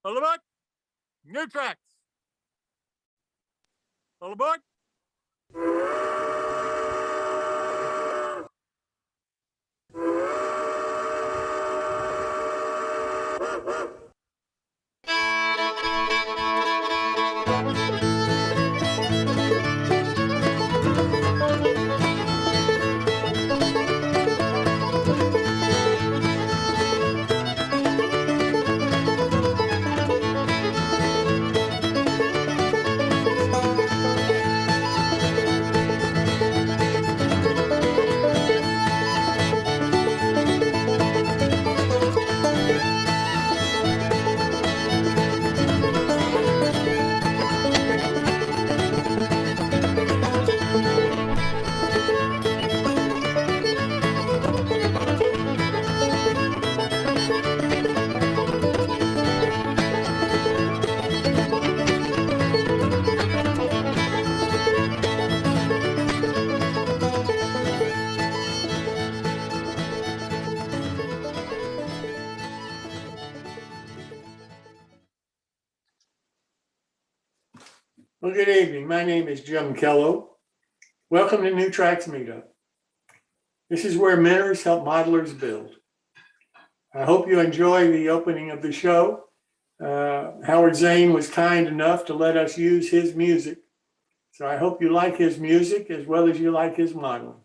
All aboard. New tracks. All aboard. Well, good evening. My name is Jim Kello. Welcome to New Tracks Meetup. This is where mentors help modelers build. I hope you enjoy the opening of the show. Howard Zane was kind enough to let us use his music. So I hope you like his music as well as you like his modeling.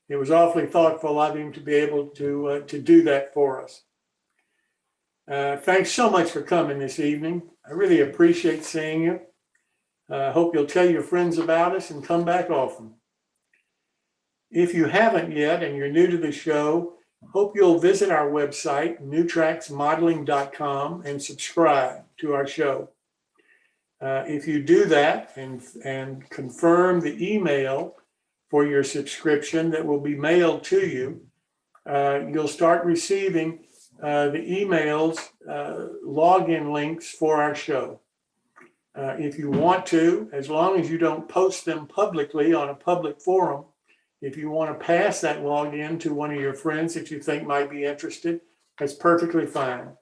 It was awfully thoughtful of him to be able to do that for us. Thanks so much for coming this evening. I really appreciate seeing you. Hope you'll tell your friends about us and come back often. If you haven't yet and you're new to the show, hope you'll visit our website, newtracksmodeling.com, and subscribe to our show. If you do that and confirm the email for your subscription that will be mailed to you, you'll start receiving the emails, login links for our show. If you want to, as long as you don't post them publicly on a public forum, if you want to pass that login to one of your friends that you think might be interested, that's perfectly fine.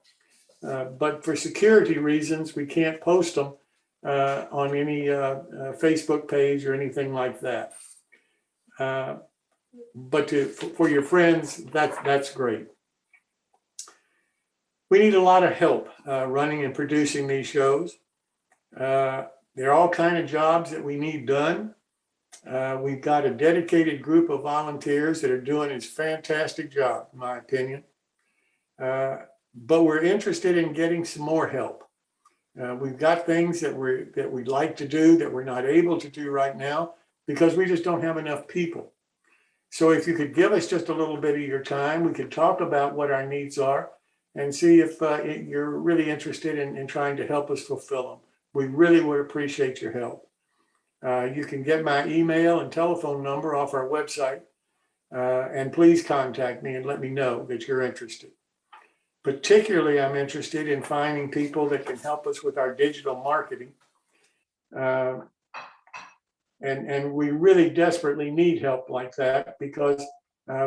But for security reasons, we can't post them on any Facebook page or anything like that. But for your friends, that's great. We need a lot of help running and producing these shows. There are all kinds of jobs that we need done. We've got a dedicated group of volunteers that are doing a fantastic job, in my opinion. But we're interested in getting some more help. We've got things that we'd like to do that we're not able to do right now because we just don't have enough people. So if you could give us just a little bit of your time, we could talk about what our needs are and see if you're really interested in trying to help us fulfill them. We really would appreciate your help. You can get my email and telephone number off our website, and please contact me and let me know that you're interested. Particularly, I'm interested in finding people that can help us with our digital marketing. And we really desperately need help like that because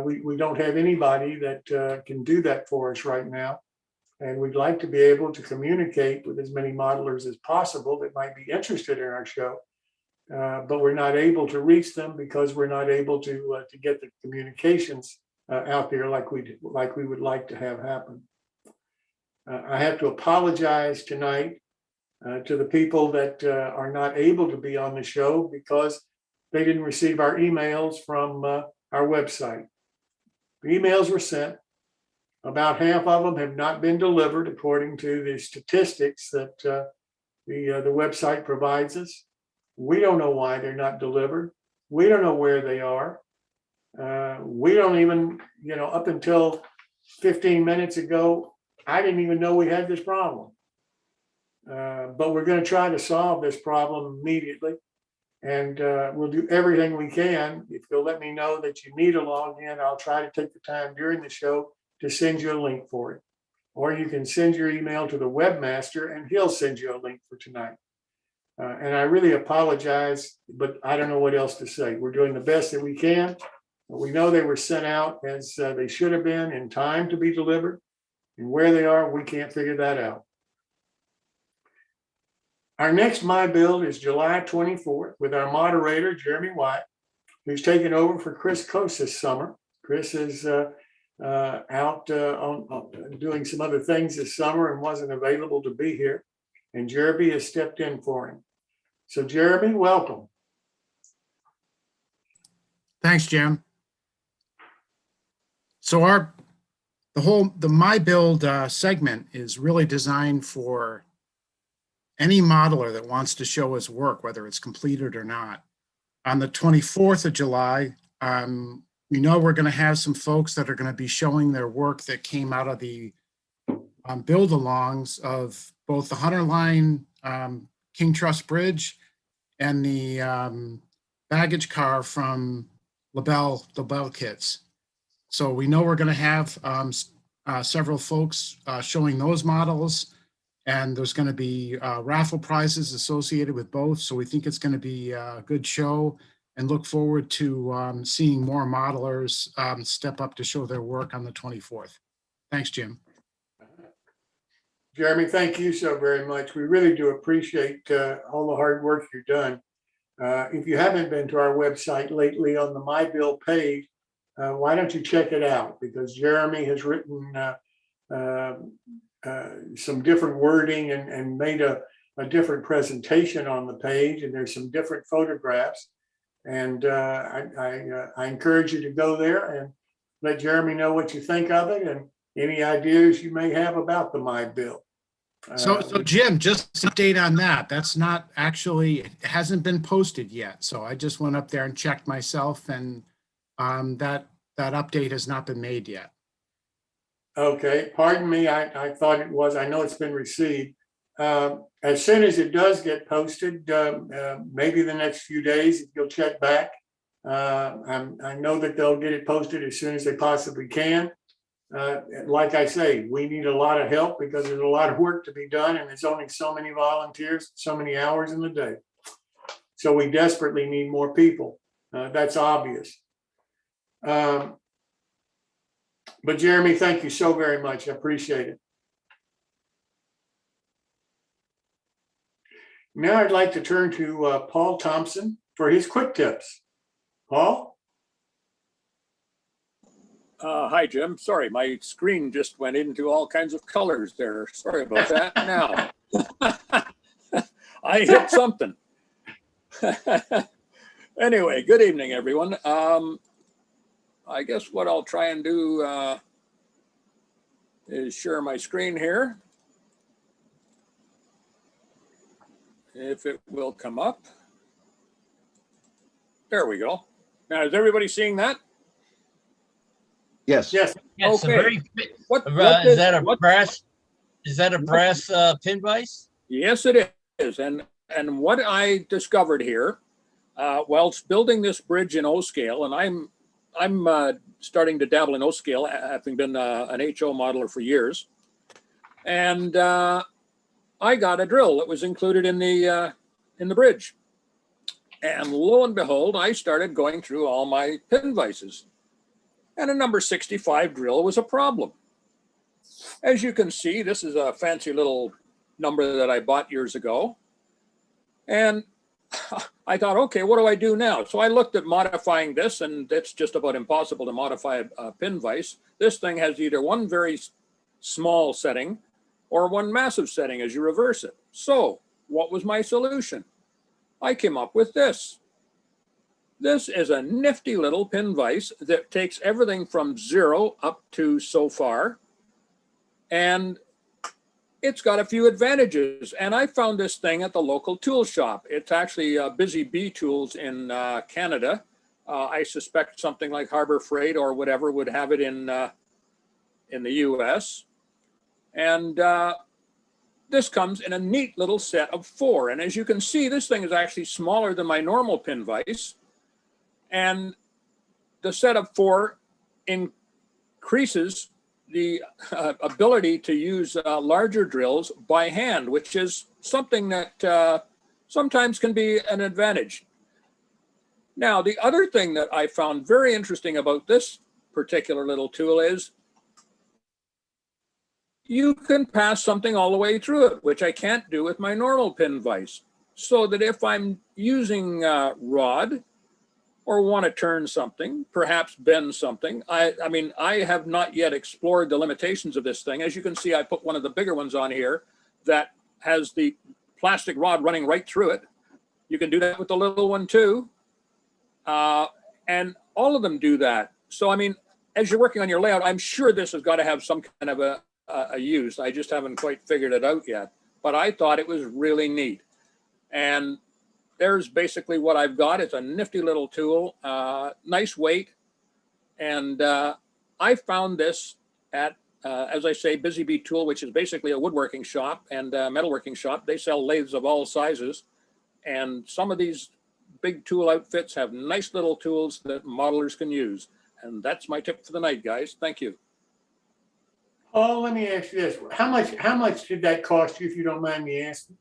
we don't have anybody that can do that for us right now. And we'd like to be able to communicate with as many modelers as possible that might be interested in our show. But we're not able to reach them because we're not able to get the communications out there like we would like to have happen. I have to apologize tonight to the people that are not able to be on the show because they didn't receive our emails from our website. The emails were sent. About half of them have not been delivered according to the statistics that the website provides us. We don't know why they're not delivered. We don't know where they are. We don't even, up until 15 minutes ago, I didn't even know we had this problem. But we're going to try to solve this problem immediately. And we'll do everything we can. If you'll let me know that you need a login, I'll try to take the time during the show to send you a link for it. Or you can send your email to the webmaster and he'll send you a link for tonight. And I really apologize, but I don't know what else to say. We're doing the best that we can. We know they were sent out as they should have been in time to be delivered. And where they are, we can't figure that out. Our next My Build is July 24th with our moderator, Jeremy Wyant, who's taken over for Chris Coase this summer. Chris is out doing some other things this summer and wasn't available to be here. And Jeremy has stepped in for him. So Jeremy, welcome. Thanks, Jim. So the My Build segment is really designed for any modeler that wants to show his work, whether it's completed or not. On the 24th of July, we know we're going to have some folks that are going to be showing their work that came out of the build-alongs of both the Hunter Line King Truss Bridge and the baggage car from LaBelle Kits. So we know we're going to have several folks showing those models, and there's going to be raffle prizes associated with both. So we think it's going to be a good show, and look forward to seeing more modelers step up to show their work on the 24th. Thanks, Jim. Jeremy, thank you so very much. We really do appreciate all the hard work you've done. If you haven't been to our website lately on the My Build page, why don't you check it out? Because Jeremy has written some different wording and made a different presentation on the page, and there's some different photographs. And I encourage you to go there and let Jeremy know what you think of it and any ideas you may have about the My Build. So Jim, just an update on that. That's not actually, it hasn't been posted yet. So I just went up there and checked myself, and that update has not been made yet. Okay, pardon me. I thought it was. I know it's been received. As soon as it does get posted, maybe the next few days, if you'll check back. I know that they'll get it posted as soon as they possibly can. Like I say, we need a lot of help because there's a lot of work to be done, and there's only so many volunteers, so many hours in the day. So we desperately need more people. That's obvious. But Jeremy, thank you so very much. I appreciate it. Now I'd like to turn to Paul Thompson for his quick tips. Paul? Hi, Jim. Sorry, my screen just went into all kinds of colors there. Sorry about that. Now, I hit something. Anyway, good evening, everyone. I guess what I'll try and do is share my screen here. If it will come up. There we go. Now, is everybody seeing that? Yes. Yes. Yes, Okay. Is that a brass? Is that a brass pin vise? Yes, it is. And what I discovered here, whilst building this bridge in O-scale, and I'm starting to dabble in O-scale, having been an HO modeler for years, and I got a drill that was included in the bridge, and lo and behold, I started going through all my pin vices. And a number 65 drill was a problem. As you can see, this is a fancy little number that I bought years ago. And I thought, okay, what do I do now? So I looked at modifying this, and it's just about impossible to modify a pin vise. This thing has either one very small setting or one massive setting as you reverse it. So what was my solution? I came up with this. This is a nifty little pin vise that takes everything from 0 up to so far. And it's got a few advantages. And I found this thing at the local tool shop. It's actually Busy Bee Tools in Canada. I suspect something like Harbor Freight or whatever would have it in the US. And this comes in a neat little set of 4. And as you can see, this thing is actually smaller than my normal pin vise. And the set of 4 increases the ability to use larger drills by hand, which is something that sometimes can be an advantage. Now, the other thing that I found very interesting about this particular little tool is you can pass something all the way through it, which I can't do with my normal pin vise. So that if I'm using rod or want to turn something, perhaps bend something, I mean, I have not yet explored the limitations of this thing. As you can see, I put one of the bigger ones on here that has the plastic rod running right through it. You can do that with the little one too. And all of them do that. So, I mean, as you're working on your layout, I'm sure this has got to have some kind of a use. I just haven't quite figured it out yet, but I thought it was really neat. And there's basically what I've got. It's a nifty little tool, nice weight. And I found this at, as I say, Busy Bee Tool, which is basically a woodworking shop and a metalworking shop. They sell lathes of all sizes. And some of these big tool outfits have nice little tools that modelers can use. And that's my tip for the night, guys. Thank you. Oh, let me ask you this. How much did that cost you, if you don't mind me asking?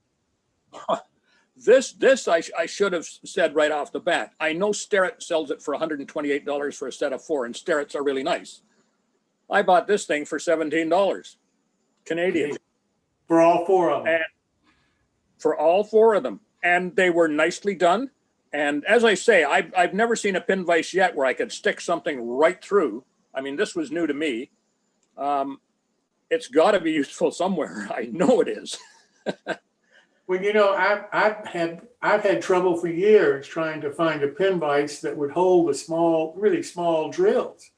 This I should have said right off the bat. I know Starrett sells it for $128 for a set of 4, and Starrett's are really nice. I bought this thing for $17 Canadian. For all 4 of them? And for all 4 of them. And they were nicely done. And as I say, I've never seen a pin vise yet where I could stick something right through. I mean, this was new to me. It's got to be useful somewhere. I know it is. Well, you know, I've had trouble for years trying to find a pin vise that would hold the small, really small drills,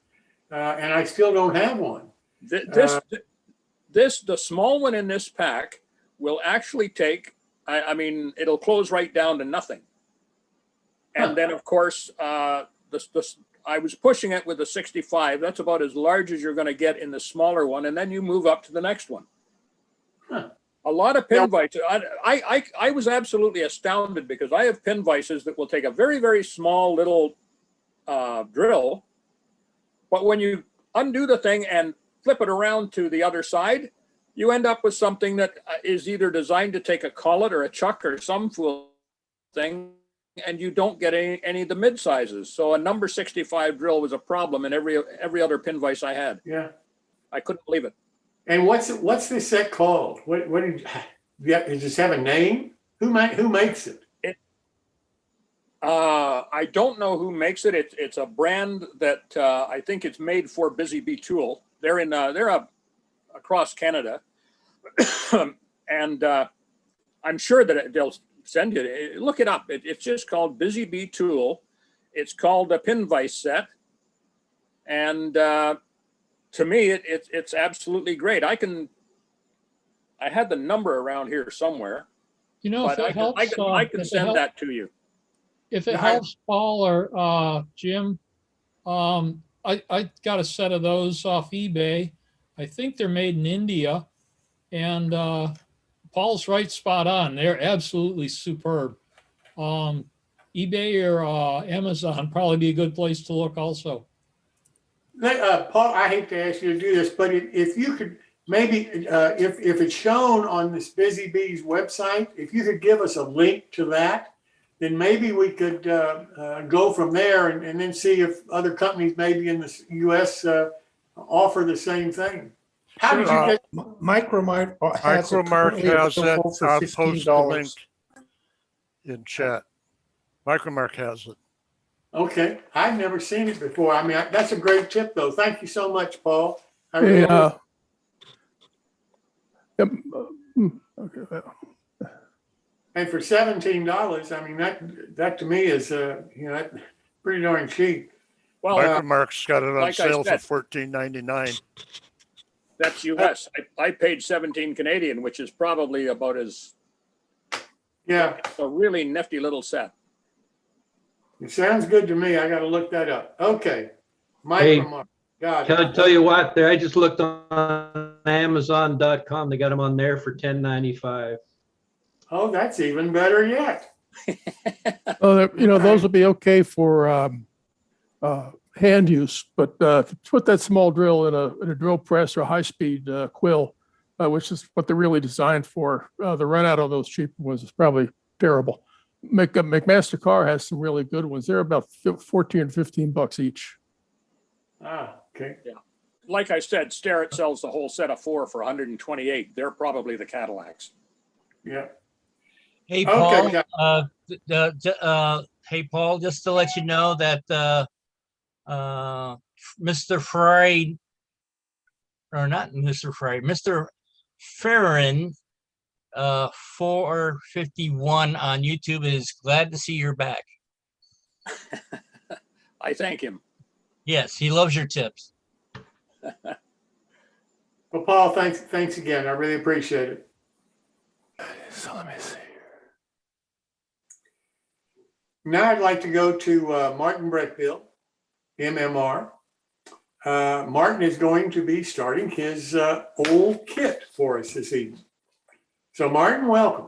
and I still don't have one. The small one in this pack will actually take. I mean, it'll close right down to nothing. And then, of course, I was pushing it with a 65. That's about as large as you're going to get in the smaller one, and then you move up to the next one. Huh. A lot of pin vices. I was absolutely astounded because I have pin vices that will take a very, very small little drill, but when you undo the thing and flip it around to the other side, you end up with something that is either designed to take a collet or a chuck or some fool thing, and you don't get any of the mid sizes. So a number 65 drill was a problem in every other pin vise I had. Yeah, I couldn't believe it. and what's this set called? What did does this have a name? Who makes it? I don't know who makes it. It's a brand that I think it's made for Busy Bee Tool. They're across Canada, and I'm sure that they'll send you. Look it up. It's just called Busy Bee Tool. It's called a pin vise set, and to me, it's absolutely great. I had the number around here somewhere. You know, if it helps, I can send that to you. If it helps, Paul or Jim, I got a set of those off eBay. I think they're made in India, and Paul's right, spot on. They're absolutely superb. eBay or Amazon probably be a good place to look also. Paul, I hate to ask you to do this, but if you could maybe, if it's shown on this Busy Bees website, if you could give us a link to that, then maybe we could go from there and then see if other companies maybe in the U.S. Offer the same thing. How did you get? Micromark has it. I'll post the link in chat. Micromark has it. Okay, I've never seen it before. I mean, that's a great tip, though. Thank you so much, Paul. Okay. And for $17, I mean that to me is pretty darn cheap. Well, Micromark's got it on like sale for $14.99. That's US. I paid 17 Canadian, which is probably about as a really nifty little set. It sounds good to me. I got to look that up. Okay, Micromark. Got it. Can I tell you what? There, I just looked on Amazon.com. They got them on there for $10.95. Oh, that's even better yet. Those would be okay for hand use, but to put that small drill in a drill press or a high-speed quill, which is what they're really designed for, the run out of those cheap ones is probably terrible. McMaster Carr has some really good ones. They're about $14 or $15 each. Ah, okay. Yeah. like I said, Starrett sells the whole set of 4 for 128. They're probably the Cadillacs. Yeah. Hey, Okay, Paul, hey, Paul, just to let you know that Mr. Ferrari, or not Mr. Ferrari, Mr. Farron, 451 on YouTube is glad to see you're back. I thank him. Yes, he loves your tips. Well, Paul, thanks again. I really appreciate it. So let me see. Now I'd like to go to Martin Brechbiel, MMR. Martin is going to be starting his old kit for us this evening. So Martin, welcome.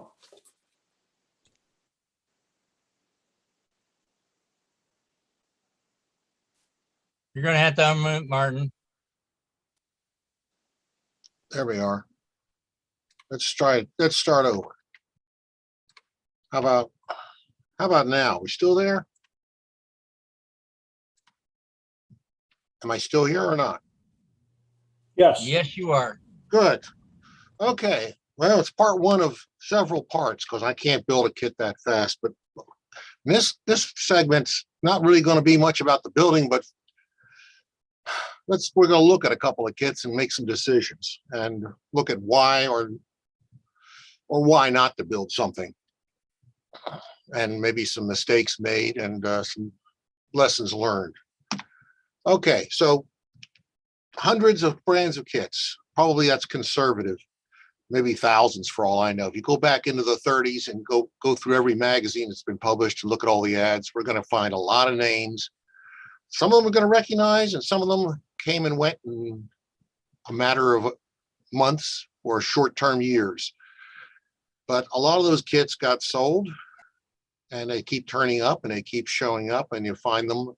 You're going to have to unmute Martin. There we are. Let's try it. Let's start over. How about now? We still there? Am I still here or not? Yes. Yes, you are. Good. Okay. Well, it's part one of several parts because I can't build a kit that fast. But this segment's not really going to be much about the building, but we're going to look at a couple of kits and make some decisions and look at why or why not to build something, and maybe some mistakes made and some lessons learned. Okay, so hundreds of brands of kits. Probably that's conservative. Maybe thousands for all I know. If you go back into the 30s and go through every magazine that's been published and look at all the ads, we're going to find a lot of names. Some of them we're going to recognize, and some of them came and went in a matter of months or short-term years. But a lot of those kits got sold, and they keep turning up and they keep showing up, and you find them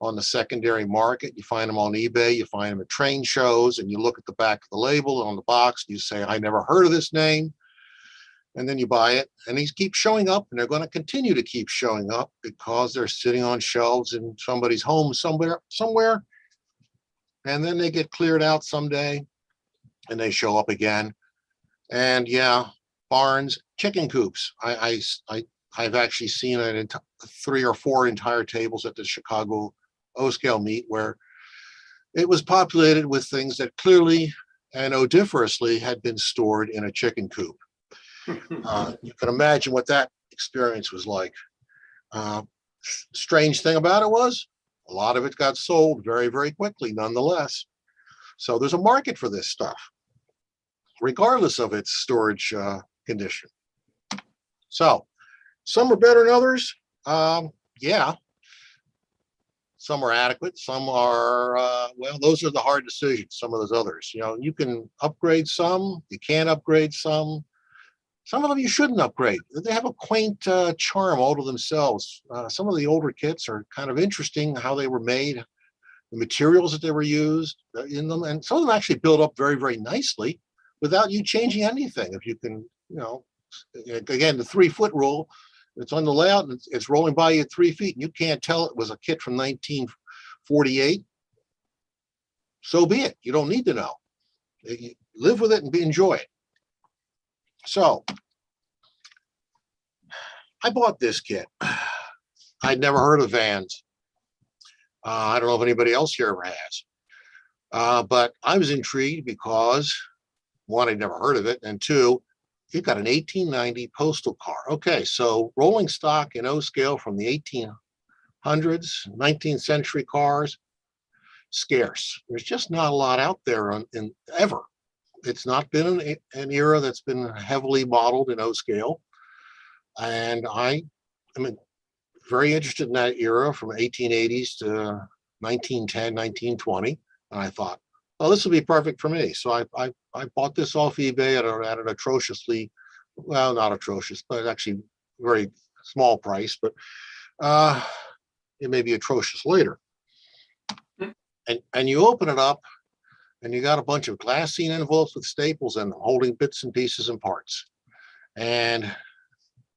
on the secondary market. You find them on eBay, you find them at train shows, and you look at the back of the label on the box, and you say, I never heard of this name. And then you buy it, and these keep showing up, and they're going to continue to keep showing up because they're sitting on shelves in somebody's home somewhere. And then they get cleared out someday, and they show up again. And yeah, barns, chicken coops. I've actually seen 3 or 4 entire tables at the Chicago O-scale meet where it was populated with things that clearly and odoriferously had been stored in a chicken coop. You can imagine what that experience was like. Strange thing about it was a lot of it got sold very, very quickly nonetheless. So there's a market for this stuff, regardless of its storage condition. So some are better than others. Yeah. Some are adequate. Some are, well, those are the hard decisions. Some of those others, you can upgrade some, you can't upgrade some. Some of them you shouldn't upgrade. They have a quaint charm all to themselves. Some of the older kits are kind of interesting, how they were made, the materials that they were used in them. And some of them actually build up very, very nicely without you changing anything. If you can, again, the 3-foot rule, it's on the layout and it's rolling by you at 3 feet and you can't tell it was a kit from 1948. So be it. You don't need to know. You live with it and enjoy it. So I bought this kit. I'd never heard of Vans. I don't know if anybody else here ever has. But I was intrigued because, one, I'd never heard of it, and two, you've got an 1890 Postal car. Okay, so rolling stock in O-scale from the 1800s, 19th century cars, scarce. There's just not a lot out there ever. It's not been an era that's been heavily modeled in O-scale. And I am very interested in that era from 1880s to 1910, 1920. And I thought, oh, this will be perfect for me. So I bought this off eBay at an atrociously, well, not atrocious, but actually very small price, but it may be atrocious later. And you open it up, and you got a bunch of glassine envelopes with staples in them, holding bits and pieces and parts. And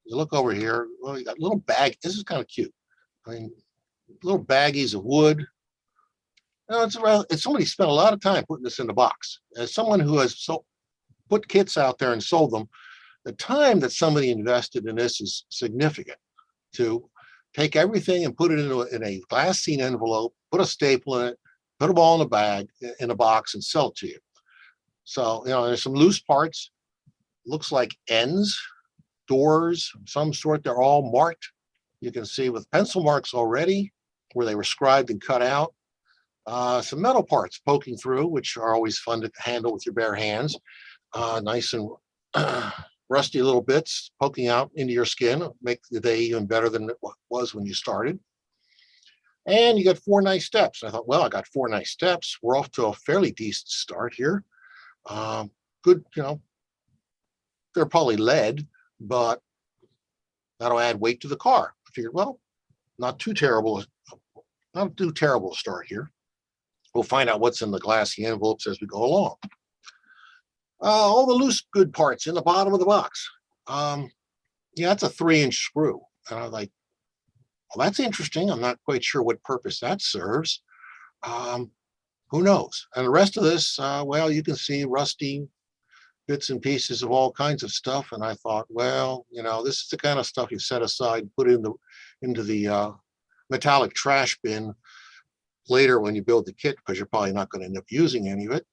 you look over here, well, you got little bag. This is kind of cute. I mean, little baggies of wood It's somebody spent a lot of time putting this in the box. As someone who has put kits out there and sold them, the time that somebody invested in this is significant. To take everything and put it in a glassine envelope, put a staple in it, put them all in a bag, in a box, and sell it to you. So, there's some loose parts. Looks like ends, doors, of some sort. They're all marked. You can see with pencil marks already where they were scribed and cut out. Some metal parts poking through, which are always fun to handle with your bare hands. Nice and rusty little bits poking out into your skin, make the day even better than it was when you started. And you got 4 nice steps. I thought, well, I got 4 nice steps. We're off to a fairly decent start here. Good, they're probably lead, but that'll add weight to the car. I figured, well, not too terrible a start here. We'll find out what's in the glassy envelopes as we go along. All the loose good parts in the bottom of the box. Yeah, that's a 3-inch screw. And I was like, well, that's interesting. I'm not quite sure what purpose that serves. Who knows? And the rest of this, well, you can see rusty bits and pieces of all kinds of stuff. And I thought, well, this is the kind of stuff you set aside, put into the metallic trash bin later when you build the kit, because you're probably not going to end up using any of it.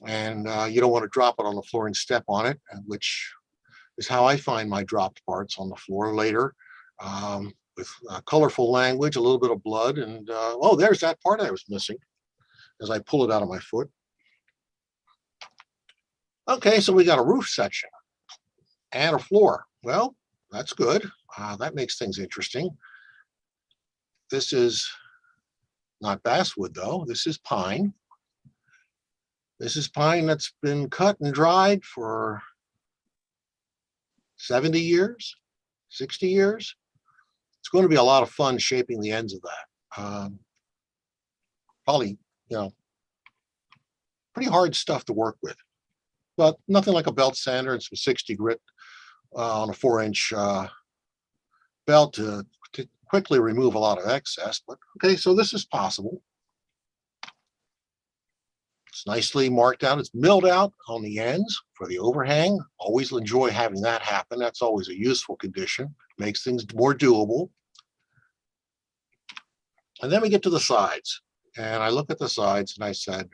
And you don't want to drop it on the floor and step on it, which is how I find my dropped parts on the floor later, with colorful language, a little bit of blood, and oh, there's that part I was missing as I pull it out of my foot. Okay, so we got a roof section and a floor. Well, that's good. That makes things interesting. This is not basswood, though. This is pine. This is pine that's been cut and dried for 70 years, 60 years. It's going to be a lot of fun shaping the ends of that. Probably, pretty hard stuff to work with, but nothing like a belt sander and some 60 grit on a 4-inch belt to quickly remove a lot of excess. But okay, so this is possible. It's nicely marked out. It's milled out on the ends for the overhang. Always enjoy having that happen. That's always a useful condition. Makes things more doable. And then we get to the sides. And I look at the sides and I said,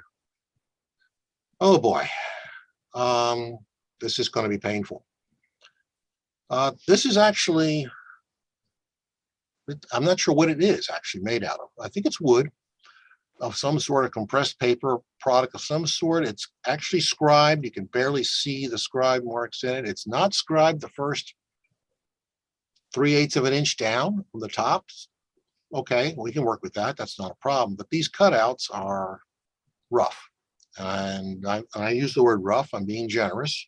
oh boy, this is going to be painful. This is actually, I'm not sure what it is actually made out of. I think it's wood of some sort, of compressed paper product of some sort. It's actually scribed. You can barely see the scribe marks in it. It's not scribed the first 3/8 of an inch down from the top. Okay, we can work with that. That's not a problem. But these cutouts are rough. And I use the word rough. I'm being generous.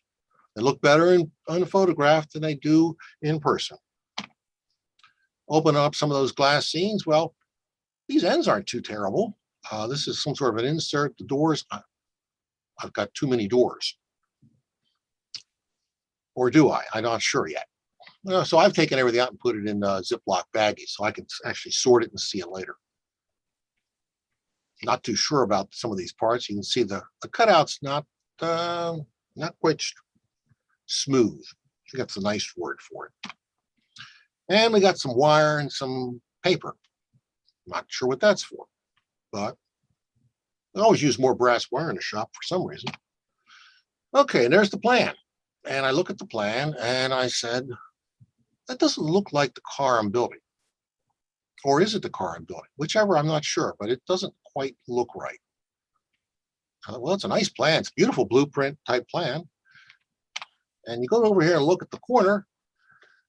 They look better on a photograph than they do in person. Open up some of those glass scenes. Well, these ends aren't too terrible. This is some sort of an insert. The doors, I've got too many doors. Or do I? I'm not sure yet. So I've taken everything out and put it in Ziploc baggies so I can actually sort it and see it later. Not too sure about some of these parts. You can see the cutouts not quite smooth. I think that's a nice word for it. And we got some wire and some paper. Not sure what that's for, but I always use more brass wire in the shop for some reason. Okay, and there's the plan. And I look at the plan and I said, that doesn't look like the car I'm building. Or is it the car I'm building? Whichever, I'm not sure, but it doesn't quite look right. Well, it's a nice plan. It's a beautiful blueprint type plan. And you go over here and look at the corner.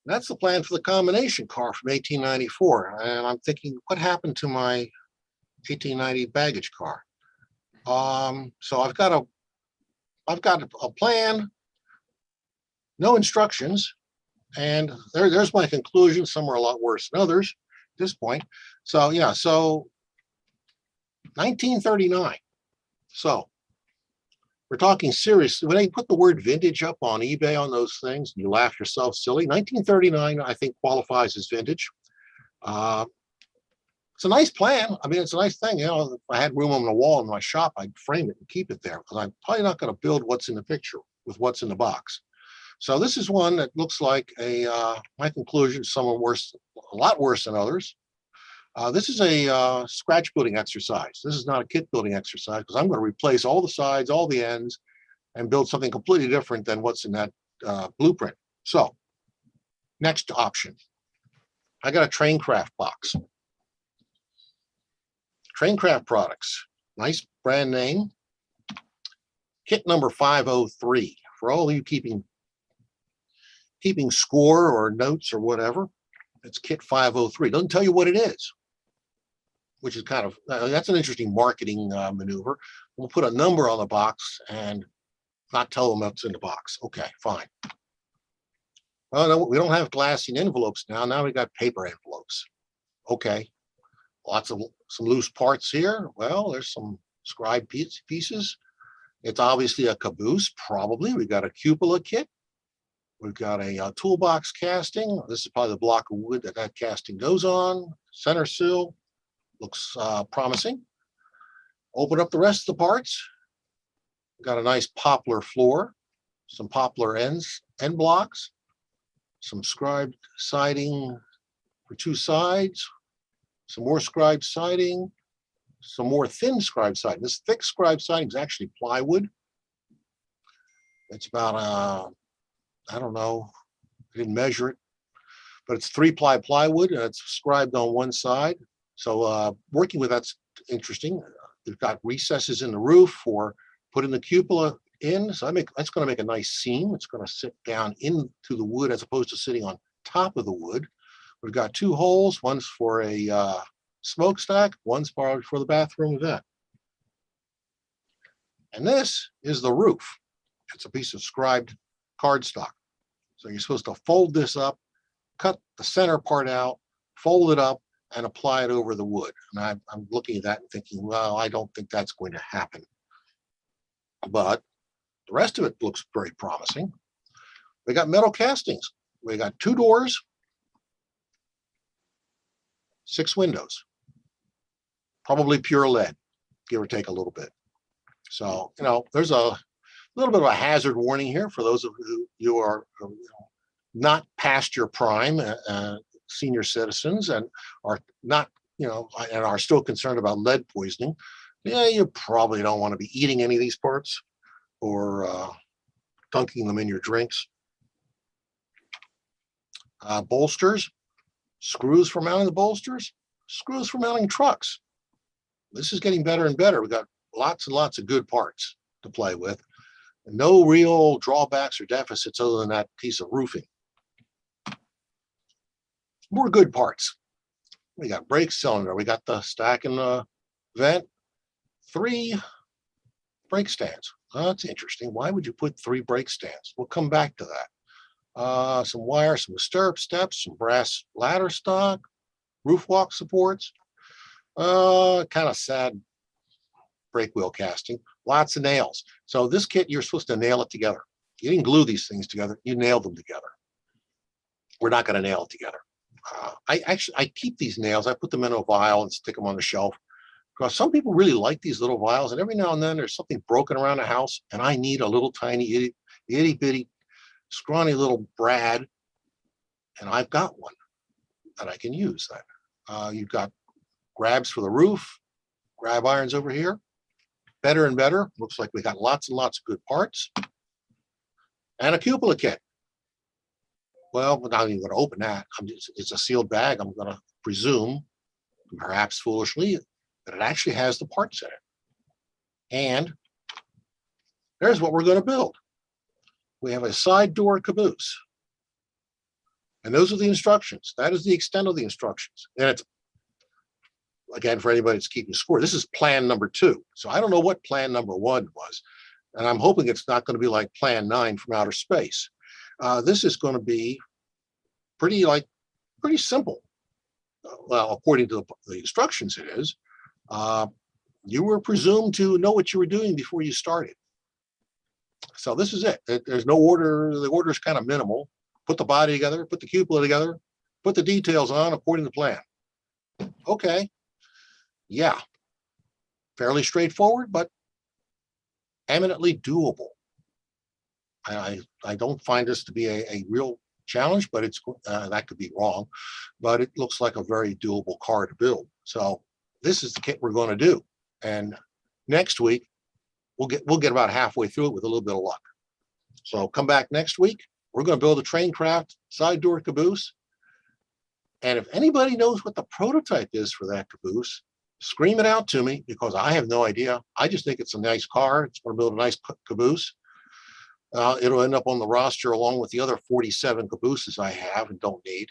That's the plan for the combination car from 1894. And I'm thinking, what happened to my 1890 baggage car? So I've got a plan, no instructions, and there's my conclusion. Some are a lot worse than others at this point. So yeah, so 1939. So we're talking seriously. When they put the word vintage up on eBay on those things, you laugh yourself silly. 1939, I think, qualifies as vintage. It's a nice plan. I mean, it's a nice thing. You know, if I had room on the wall in my shop, I'd frame it and keep it there because I'm probably not going to build what's in the picture with what's in the box. So this is one that looks like my conclusion, some are worse, a lot worse than others. This is a scratch building exercise. This is not a kit building exercise because I'm going to replace all the sides, all the ends, and build something completely different than what's in that blueprint. So next option, I got a Traincraft box. Traincraft products, nice brand name. Kit number 503 for all of you keeping score or notes or whatever. It's kit 503. Doesn't tell you what it is, which is kind of that's an interesting marketing maneuver. We'll put a number on the box and not tell them what's in the box. Okay, fine. Oh no, we don't have glassine envelopes now. Now we got paper envelopes. Okay. Lots of some loose parts here. Well, there's some scribe pieces. It's obviously a caboose, probably. We got a cupola kit. We've got a toolbox casting. This is probably the block of wood that casting goes on. Center sill looks promising. Open up the rest of the parts. Got a nice poplar floor, some poplar end blocks, some scribed siding for two sides. Some more scribe siding, some more thin scribe siding. This thick scribe siding is actually plywood. It's about, I don't know, I didn't measure it, but it's 3-ply plywood and it's scribed on one side. So working with that's interesting. We've got recesses in the roof for putting the cupola in. So that's going to make a nice seam. It's going to sit down into the wood as opposed to sitting on top of the wood. We've got 2 holes, one's for a smokestack, one's for the bathroom vent. And this is the roof. It's a piece of scribed cardstock. So you're supposed to fold this up, cut the center part out, fold it up, and apply it over the wood. And I'm looking at that and thinking, well, I don't think that's going to happen. But the rest of it looks very promising. We got metal castings. We got 2 doors, 6 windows, probably pure lead, give or take a little bit. So, you know, there's a little bit of a hazard warning here for those of you are not past your prime, senior citizens, and are not, you know, and are still concerned about lead poisoning. Yeah, you probably don't want to be eating any of these parts or dunking them in your drinks. Bolsters. Screws for mounting the bolsters, screws for mounting trucks. This is getting better and better. We've got lots and lots of good parts to play with. And no real drawbacks or deficits other than that piece of roofing. More good parts. We got brake cylinder. We got the stack and the vent. 3 brake stands. Oh, that's interesting. Why would you put 3 brake stands? We'll come back to that. Some wire, some stirrup steps, some brass ladder stock, roof walk supports. Kind of sad brake wheel casting. Lots of nails. So this kit, you're supposed to nail it together. You didn't glue these things together. You nailed them together. We're not going to nail it together. I keep these nails. I put them in a vial and stick them on the shelf because some people really like these little vials. And every now and then there's something broken around the house and I need a little tiny itty bitty scrawny little brad, and I've got one that I can use. That you've got grabs for the roof, grab irons over here. Better and better. Looks like we got lots and lots of good parts, and a cupola kit. Well, we're not even going to open that. It's a sealed bag. I'm going to presume, perhaps foolishly, that it actually has the parts in it. And there's what we're going to build. We have a side door caboose. And those are the instructions. That is the extent of the instructions. And it's, again, for anybody that's keeping score, this is plan number 2. So I don't know what plan number 1 was. And I'm hoping it's not going to be like plan 9 from outer space. This is going to be pretty simple. Well, according to the instructions, it is. You were presumed to know what you were doing before you started. So this is it. There's no order. The order is kind of minimal. Put the body together, put the cupola together, put the details on according to plan. Okay. yeah, fairly straightforward, but eminently doable. I don't find this to be a real challenge, but it's that could be wrong, but it looks like a very doable car to build. So this is the kit we're going to do, and next week we'll get about halfway through it with a little bit of luck. So come back next week. We're going to build a Traincraft side door caboose, and if anybody knows what the prototype is for that caboose, scream it out to me, because I have no idea. I just think it's a nice car. It's going to build a nice caboose. It'll end up on the roster along with the other 47 cabooses I have and don't need.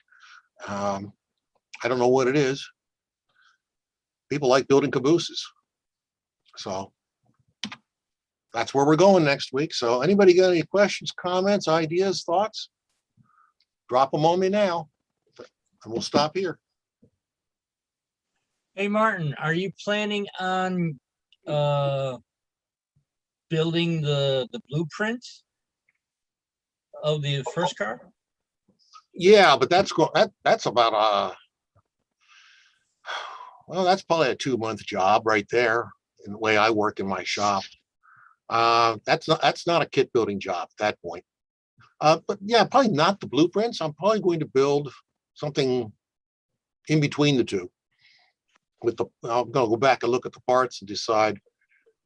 I don't know what it is. People like building cabooses. So that's where we're going next week. So anybody got any questions, comments, ideas, thoughts? Drop them on me now, and we'll stop here. Hey, Martin, are you planning on building the blueprints of the first car? Yeah, but that's about well, that's probably a 2-month job right there in the way I work in my shop. That's not a kit building job at that point. But yeah, probably not the blueprints. I'm probably going to build something in between the two. I'm going to go back and look at the parts and decide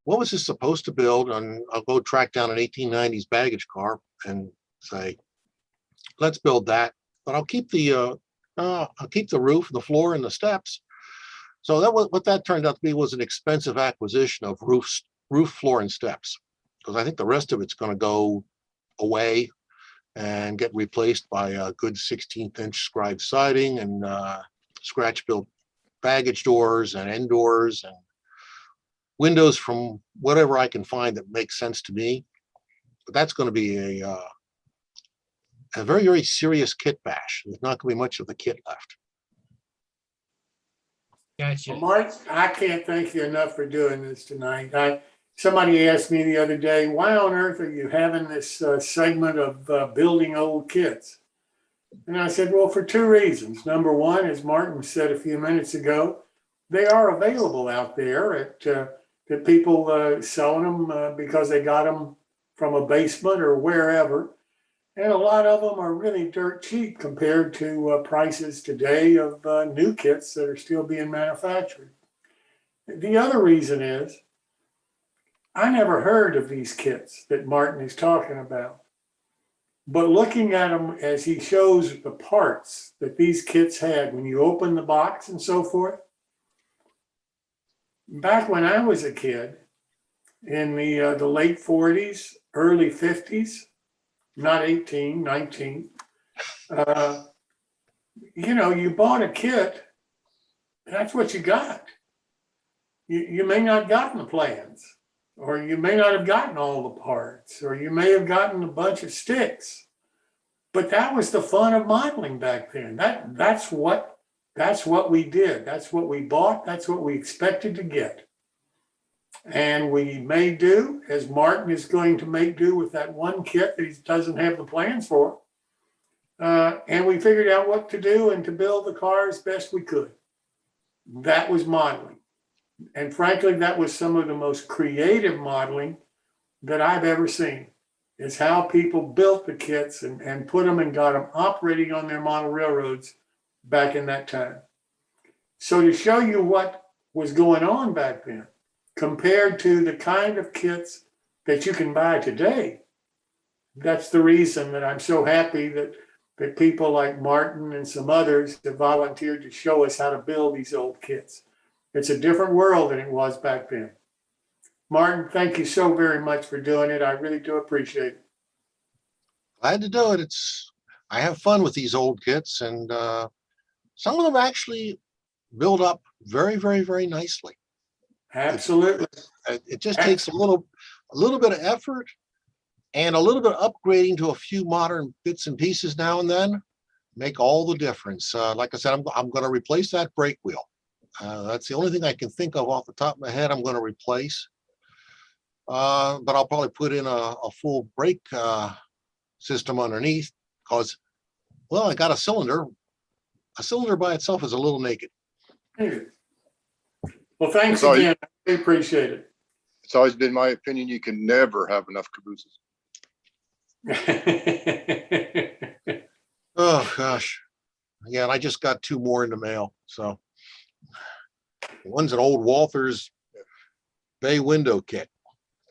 what was this supposed to build, and I'll go track down an 1890s baggage car and say, let's build that. But I'll keep the roof, the floor, and the steps. So that was what that turned out to be, was an expensive acquisition of roof, floor, and steps, because I think the rest of it's going to go away and get replaced by a good 16th-inch scribe siding and scratch-built baggage doors and end doors and windows from whatever I can find that makes sense to me. But that's going to be a very, very serious kit bash. There's not going to be much of the kit left. Gotcha. Well, Mark, I can't thank you enough for doing this tonight. Somebody asked me the other day, why on earth are you having this segment of building old kits? And I said, well, for 2 reasons. Number one, as Martin said a few minutes ago, they are available out there at people selling them because they got them from a basement or wherever. And a lot of them are really dirt cheap compared to prices today of new kits that are still being manufactured. The other reason is I never heard of these kits that Martin is talking about. But looking at them as he shows the parts that these kits had when you open the box and so forth, back when I was a kid in the late 40s, early 50s, not 18, 19, you bought a kit, that's what you got. You may not have gotten the plans, or you may not have gotten all the parts, or you may have gotten a bunch of sticks. But that was the fun of modeling back then. That's what we did. That's what we bought. That's what we expected to get. And we made do, as Martin is going to make do with that one kit that he doesn't have the plans for. And we figured out what to do and to build the car as best we could. That was modeling. And frankly, that was some of the most creative modeling that I've ever seen. Is how people built the kits and put them and got them operating on their model railroads back in that time. So to show you what was going on back then, compared to the kind of kits that you can buy today, that's the reason that I'm so happy that people like Martin and some others have volunteered to show us how to build these old kits. It's a different world than it was back then. Martin, thank you so very much for doing it. I really do appreciate it. Glad to do it. I have fun with these old kits, and some of them actually build up very, very, very nicely. Absolutely. It just takes a little bit of effort and a little bit of upgrading to a few modern bits and pieces now and then, make all the difference. Like I said, I'm going to replace that brake wheel. That's the only thing I can think of off the top of my head I'm going to replace. But I'll probably put in a full brake system underneath, because, well, I got a cylinder. A cylinder by itself is a little naked. Well, thanks It's always- again. I appreciate it. It's always been my opinion, you can never have enough cabooses. Oh, gosh. Yeah, and I just got 2 more in the mail, so. One's an old Walther's bay window kit.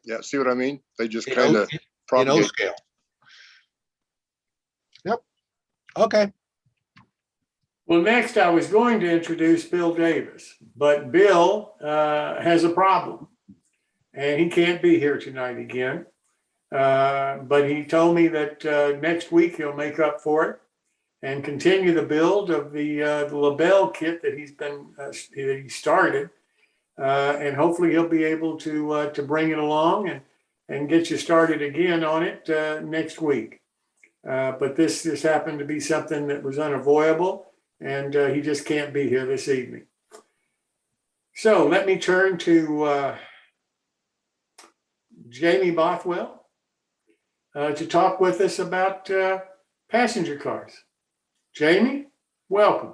Yeah, see what I mean? They just In kind O- of in propagate. O-scale. Yep. Okay. Well, next I was going to introduce Bill Davis, but Bill has a problem and he can't be here tonight again. But he told me that next week he'll make up for it and continue the build of the LaBelle kit that that he started, and hopefully he'll be able to bring it along and get you started again on it next week. But this just happened to be something that was unavoidable, and he just can't be here this evening. So let me turn to Jamie Bothwell to talk with us about passenger cars. Jamie, welcome.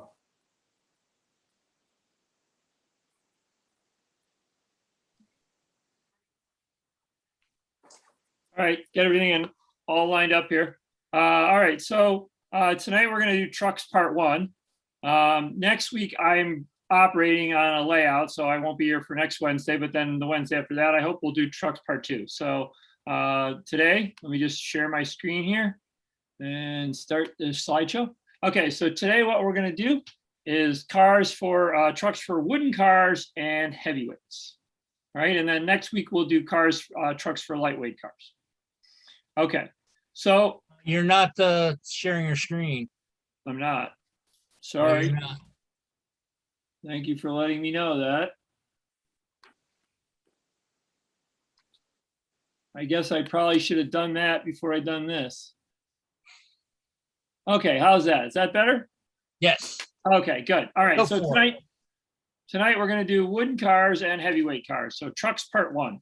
All right, get everything all lined up here. All right, so tonight we're going to do trucks part 1. Next week I'm operating on a layout, so I won't be here for next Wednesday, but then the Wednesday after that, I hope we'll do trucks part 2. So today, let me just share my screen here and start the slideshow. Okay, so today what we're going to do is trucks for wooden cars and heavyweights. All right, and then next week we'll do trucks for lightweight cars. Okay, so You're not sharing your screen. I'm not. No, Sorry. you're not. Thank you for letting me know that. I guess I probably should have done that before I done this. Okay, how's that? Is that better? Yes. Okay, good. All right, Go so for it. tonight we're going to do wooden cars and heavyweight cars. So trucks part 1.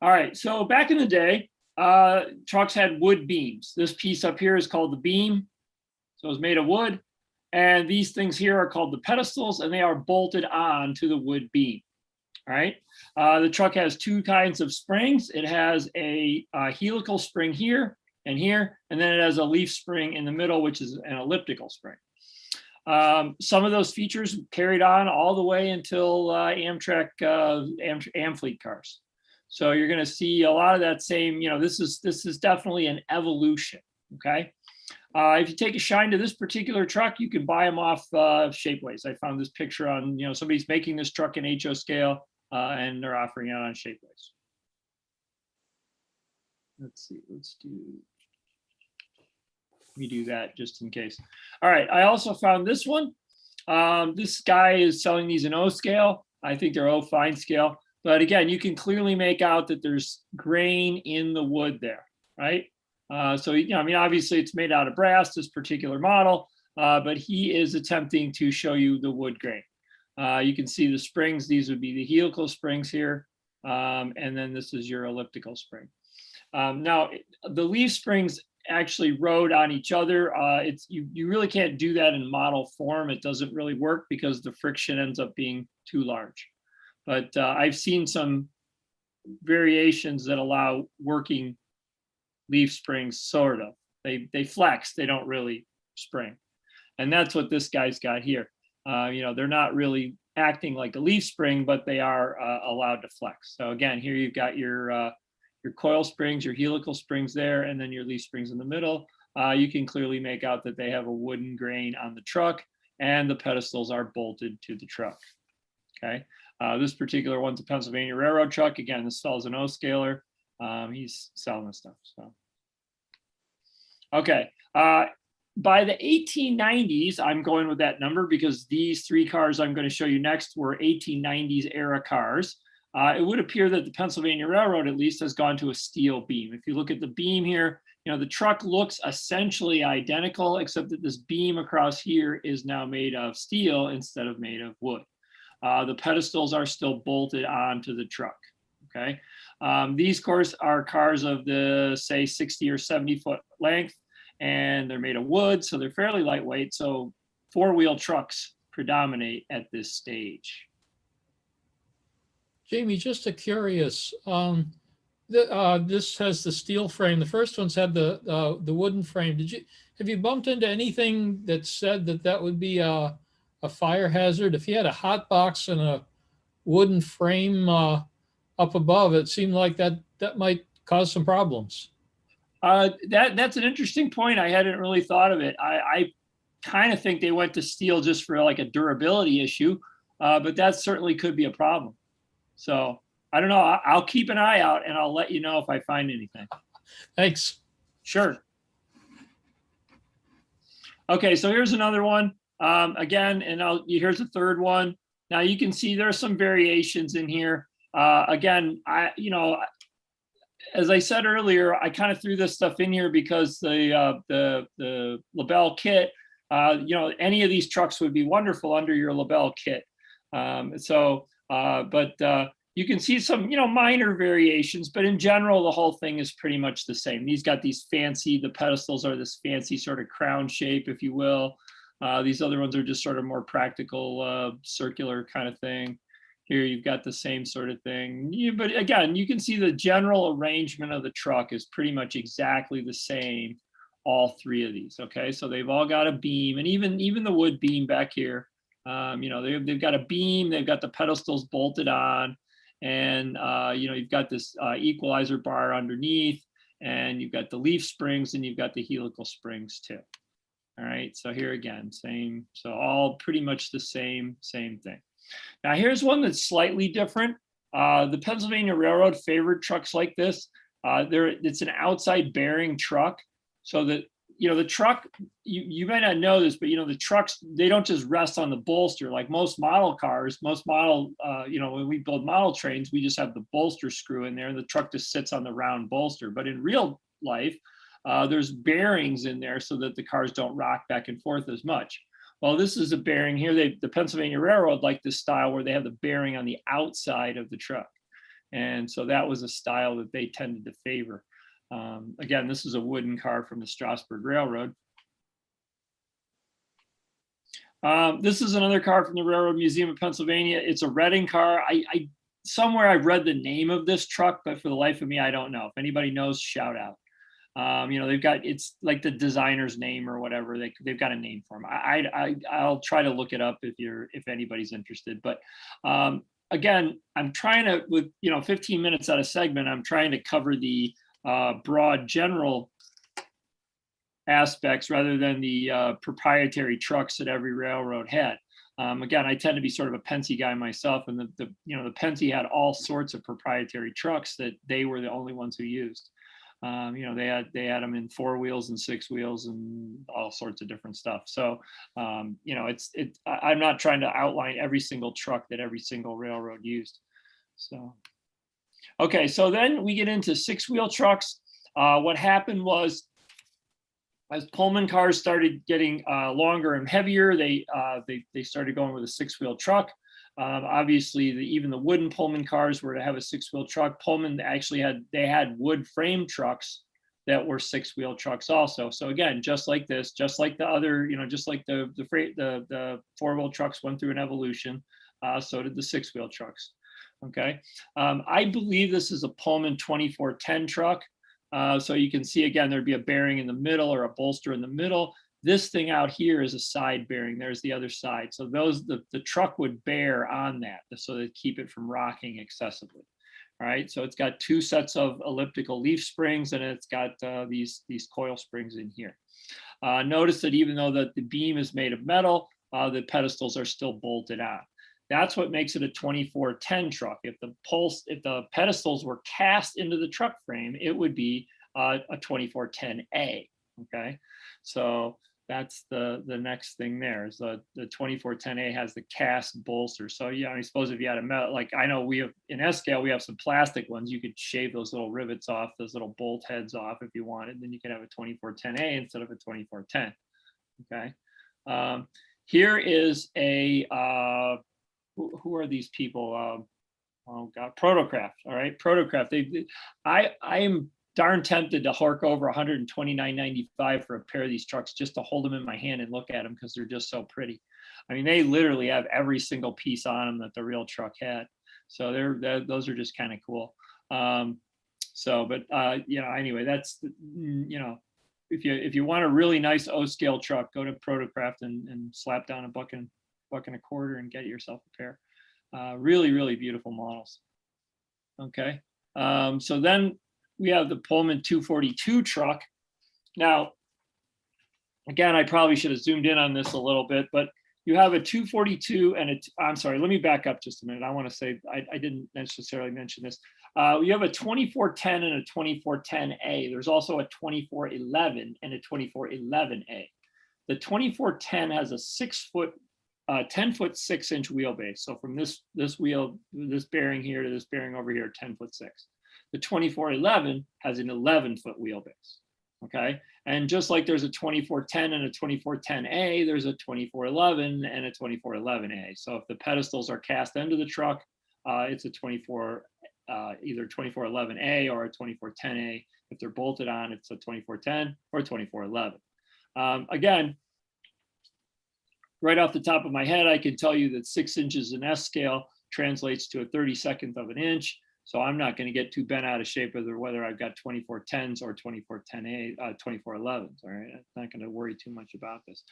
All right, so back in the day, trucks had wood beams. This piece up here is called the beam. So it's made of wood. And these things here are called the pedestals, and they are bolted on to the wood beam. All right. The truck has 2 kinds of springs. It has a helical spring here, and then it has a leaf spring in the middle, which is an elliptical spring. Some of those features carried on all the way until Amtrak Amfleet cars. So you're going to see a lot of that same, this is definitely an evolution. Okay. If you take a shine to this particular truck, you can buy them off Shapeways. I found this picture on, somebody's making this truck in HO scale, and they're offering it on Shapeways. Let's see, let me do that just in case. All right, I also found this one. This guy is selling these in O scale. I think they're O fine scale. But again, you can clearly make out that there's grain in the wood there, right? So, obviously it's made out of brass, this particular model, but he is attempting to show you the wood grain. You can see the springs. These would be the helical springs here. And then this is your elliptical spring. Now, the leaf springs actually rode on each other. You really can't do that in model form. It doesn't really work because the friction ends up being too large. But I've seen some variations that allow working leaf springs, sort of. They flex, they don't really spring. And that's what this guy's got here. They're not really acting like a leaf spring, but they are allowed to flex. So again, here you've got your coil springs, your helical springs there, and then your leaf springs in the middle. You can clearly make out that they have a wooden grain on the truck, and the pedestals are bolted to the truck. Okay. This particular one's a Pennsylvania Railroad truck. Again, this fellow's an O-scaler. He's selling this stuff. So, okay. By the 1890s, I'm going with that number because these 3 cars I'm going to show you next were 1890s era cars. It would appear that the Pennsylvania Railroad at least has gone to a steel beam. If you look at the beam here, the truck looks essentially identical, except that this beam across here is now made of steel instead of made of wood. The pedestals are still bolted onto the truck. Okay. These cars are cars of the, say, 60 or 70 foot length, and they're made of wood, so they're fairly lightweight. So 4-wheel trucks predominate at this stage. Jamie, just a curious, this has the steel frame. The first one's had the wooden frame. Have you bumped into anything that said that that would be a fire hazard? If you had a hot box and a wooden frame up above, it seemed like that might cause some problems. That's an interesting point. I hadn't really thought of it. I kind of think they went to steel just for like a durability issue, but that certainly could be a problem. So I don't know. I'll keep an eye out and I'll let you know if I find anything. Thanks. Sure. Okay, so here's another one. Again, and here's a third one. Now you can see there's some variations in here. Again, as I said earlier, I kind of threw this stuff in here because the LaBelle kit, any of these trucks would be wonderful under your LaBelle kit. You can see some, minor variations, but in general, the whole thing is pretty much the same. These got these fancy, the pedestals are this fancy sort of crown shape, if you will. These other ones are just sort of more practical, circular kind of thing. Here you've got the same sort of thing. But again, you can see the general arrangement of the truck is pretty much exactly the same, all three of these, okay? So they've all got a beam, and even the wood beam back here, they've got a beam, they've got the pedestals bolted on, and you've got this equalizer bar underneath, and you've got the leaf springs, and you've got the helical springs too. All right, so here again, same, so all pretty much the same thing. Now here's one that's slightly different. The Pennsylvania Railroad favored trucks like this. It's an outside bearing truck, so that the truck, you might not know this, but the trucks, they don't just rest on the bolster like most model cars. When we build model trains, we just have the bolster screw in there, and the truck just sits on the round bolster. But in real life, there's bearings in there so that the cars don't rock back and forth as much. Well, this is a bearing here. The Pennsylvania Railroad liked this style where they have the bearing on the outside of the truck. And so that was a style that they tended to favor. Again, this is a wooden car from the Strasburg Railroad. This is another car from the Railroad Museum of Pennsylvania. It's a Reading car. Somewhere I've read the name of this truck, but for the life of me, I don't know. If anybody knows, shout out. It's like the designer's name or whatever. They've got a name for them. I'll try to look it up if anybody's interested. But again, I'm trying to, with 15 minutes out of segment, I'm trying to cover the broad general aspects rather than the proprietary trucks that every railroad had. Again, I tend to be sort of a Penske guy myself, and the Penske had all sorts of proprietary trucks that they were the only ones who used. They had them in 4 wheels and 6 wheels and all sorts of different stuff. So, I'm not trying to outline every single truck that every single railroad used. So, okay, so then we get into 6-wheel trucks. What happened was, as Pullman cars started getting longer and heavier, they started going with a 6-wheel truck. Obviously, even the wooden Pullman cars were to have a 6-wheel truck. Pullman actually had wood frame trucks that were 6-wheel trucks also. So again, just like this, just like the other, just like the 4-wheel trucks went through an evolution, so did the 6-wheel trucks. Okay, I believe this is a Pullman 2410 truck. So you can see again, there'd be a bearing in the middle or a bolster in the middle. This thing out here is a side bearing. There's the other side. So the truck would bear on that so to keep it from rocking excessively. All right. So it's got 2 sets of elliptical leaf springs, and it's got these coil springs in here. Notice that even though the beam is made of metal, the pedestals are still bolted on. That's what makes it a 2410 truck. If the pedestals were cast into the truck frame, it would be a 2410A. Okay. So that's the next thing there is the 2410A has the cast bolster. So I suppose if you had a metal, like I know we have in S-scale, we have some plastic ones. You could shave those little rivets off, those little bolt heads off if you wanted. Then you could have a 2410A instead of a 2410. Okay. Here is a, who are these people? Oh God, Protocraft. All right, Protocraft. I am darn tempted to fork over $129.95 for a pair of these trucks just to hold them in my hand and look at them because they're just so pretty. I mean, they literally have every single piece on them that the real truck had. So those are just kind of cool. Anyway, that's, if you want a really nice O scale truck, go to Protocraft and slap down a buck and a quarter and get yourself a pair. Really, really beautiful models. Okay. So then we have the Pullman 242 truck. Now, again, I probably should have zoomed in on this a little bit, but you have a 242 and I'm sorry, let me back up just a minute. I want to say, I didn't necessarily mention this. You have a 2410 and a 2410A. There's also a 2411 and a 2411A. The 2410 has a 10-foot 6-inch wheelbase. So from this wheel, this bearing here to this bearing over here, 10-foot 6. The 2411 has an 11-foot wheelbase. Okay, and just like there's a 2410 and a 2410A, there's a 2411 and a 2411A. So if the pedestals are cast into the truck, it's a either 2411A or a 2410A. If they're bolted on, it's a 2410 or 2411. Again, right off the top of my head, I can tell you that 6 inches in S scale translates to a 32nd of an inch. So I'm not going to get too bent out of shape whether I've got 2410s or 2410A, 2411s. All right, I'm not going to worry too much about this.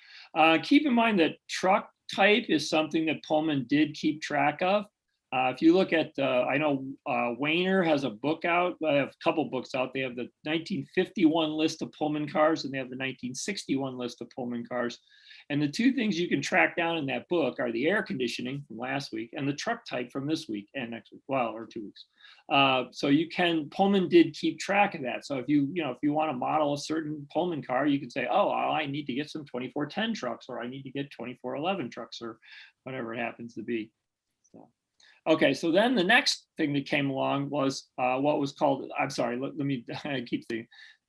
Keep in mind that truck type is something that Pullman did keep track of. If you look at, I know Wayner has a book out. I have a couple books out. They have the 1951 list of Pullman cars, and they have the 1961 list of Pullman cars. And the two things you can track down in that book are the air conditioning from last week and the truck type from this week and next week, well, or 2 weeks. So Pullman did keep track of that. So if you want to model a certain Pullman car, you can say, oh, I need to get some 2410 trucks, or I need to get 2411 trucks, or whatever it happens to be. So, okay, so then the next thing that came along was what was called, I'm sorry, let me keep thinking.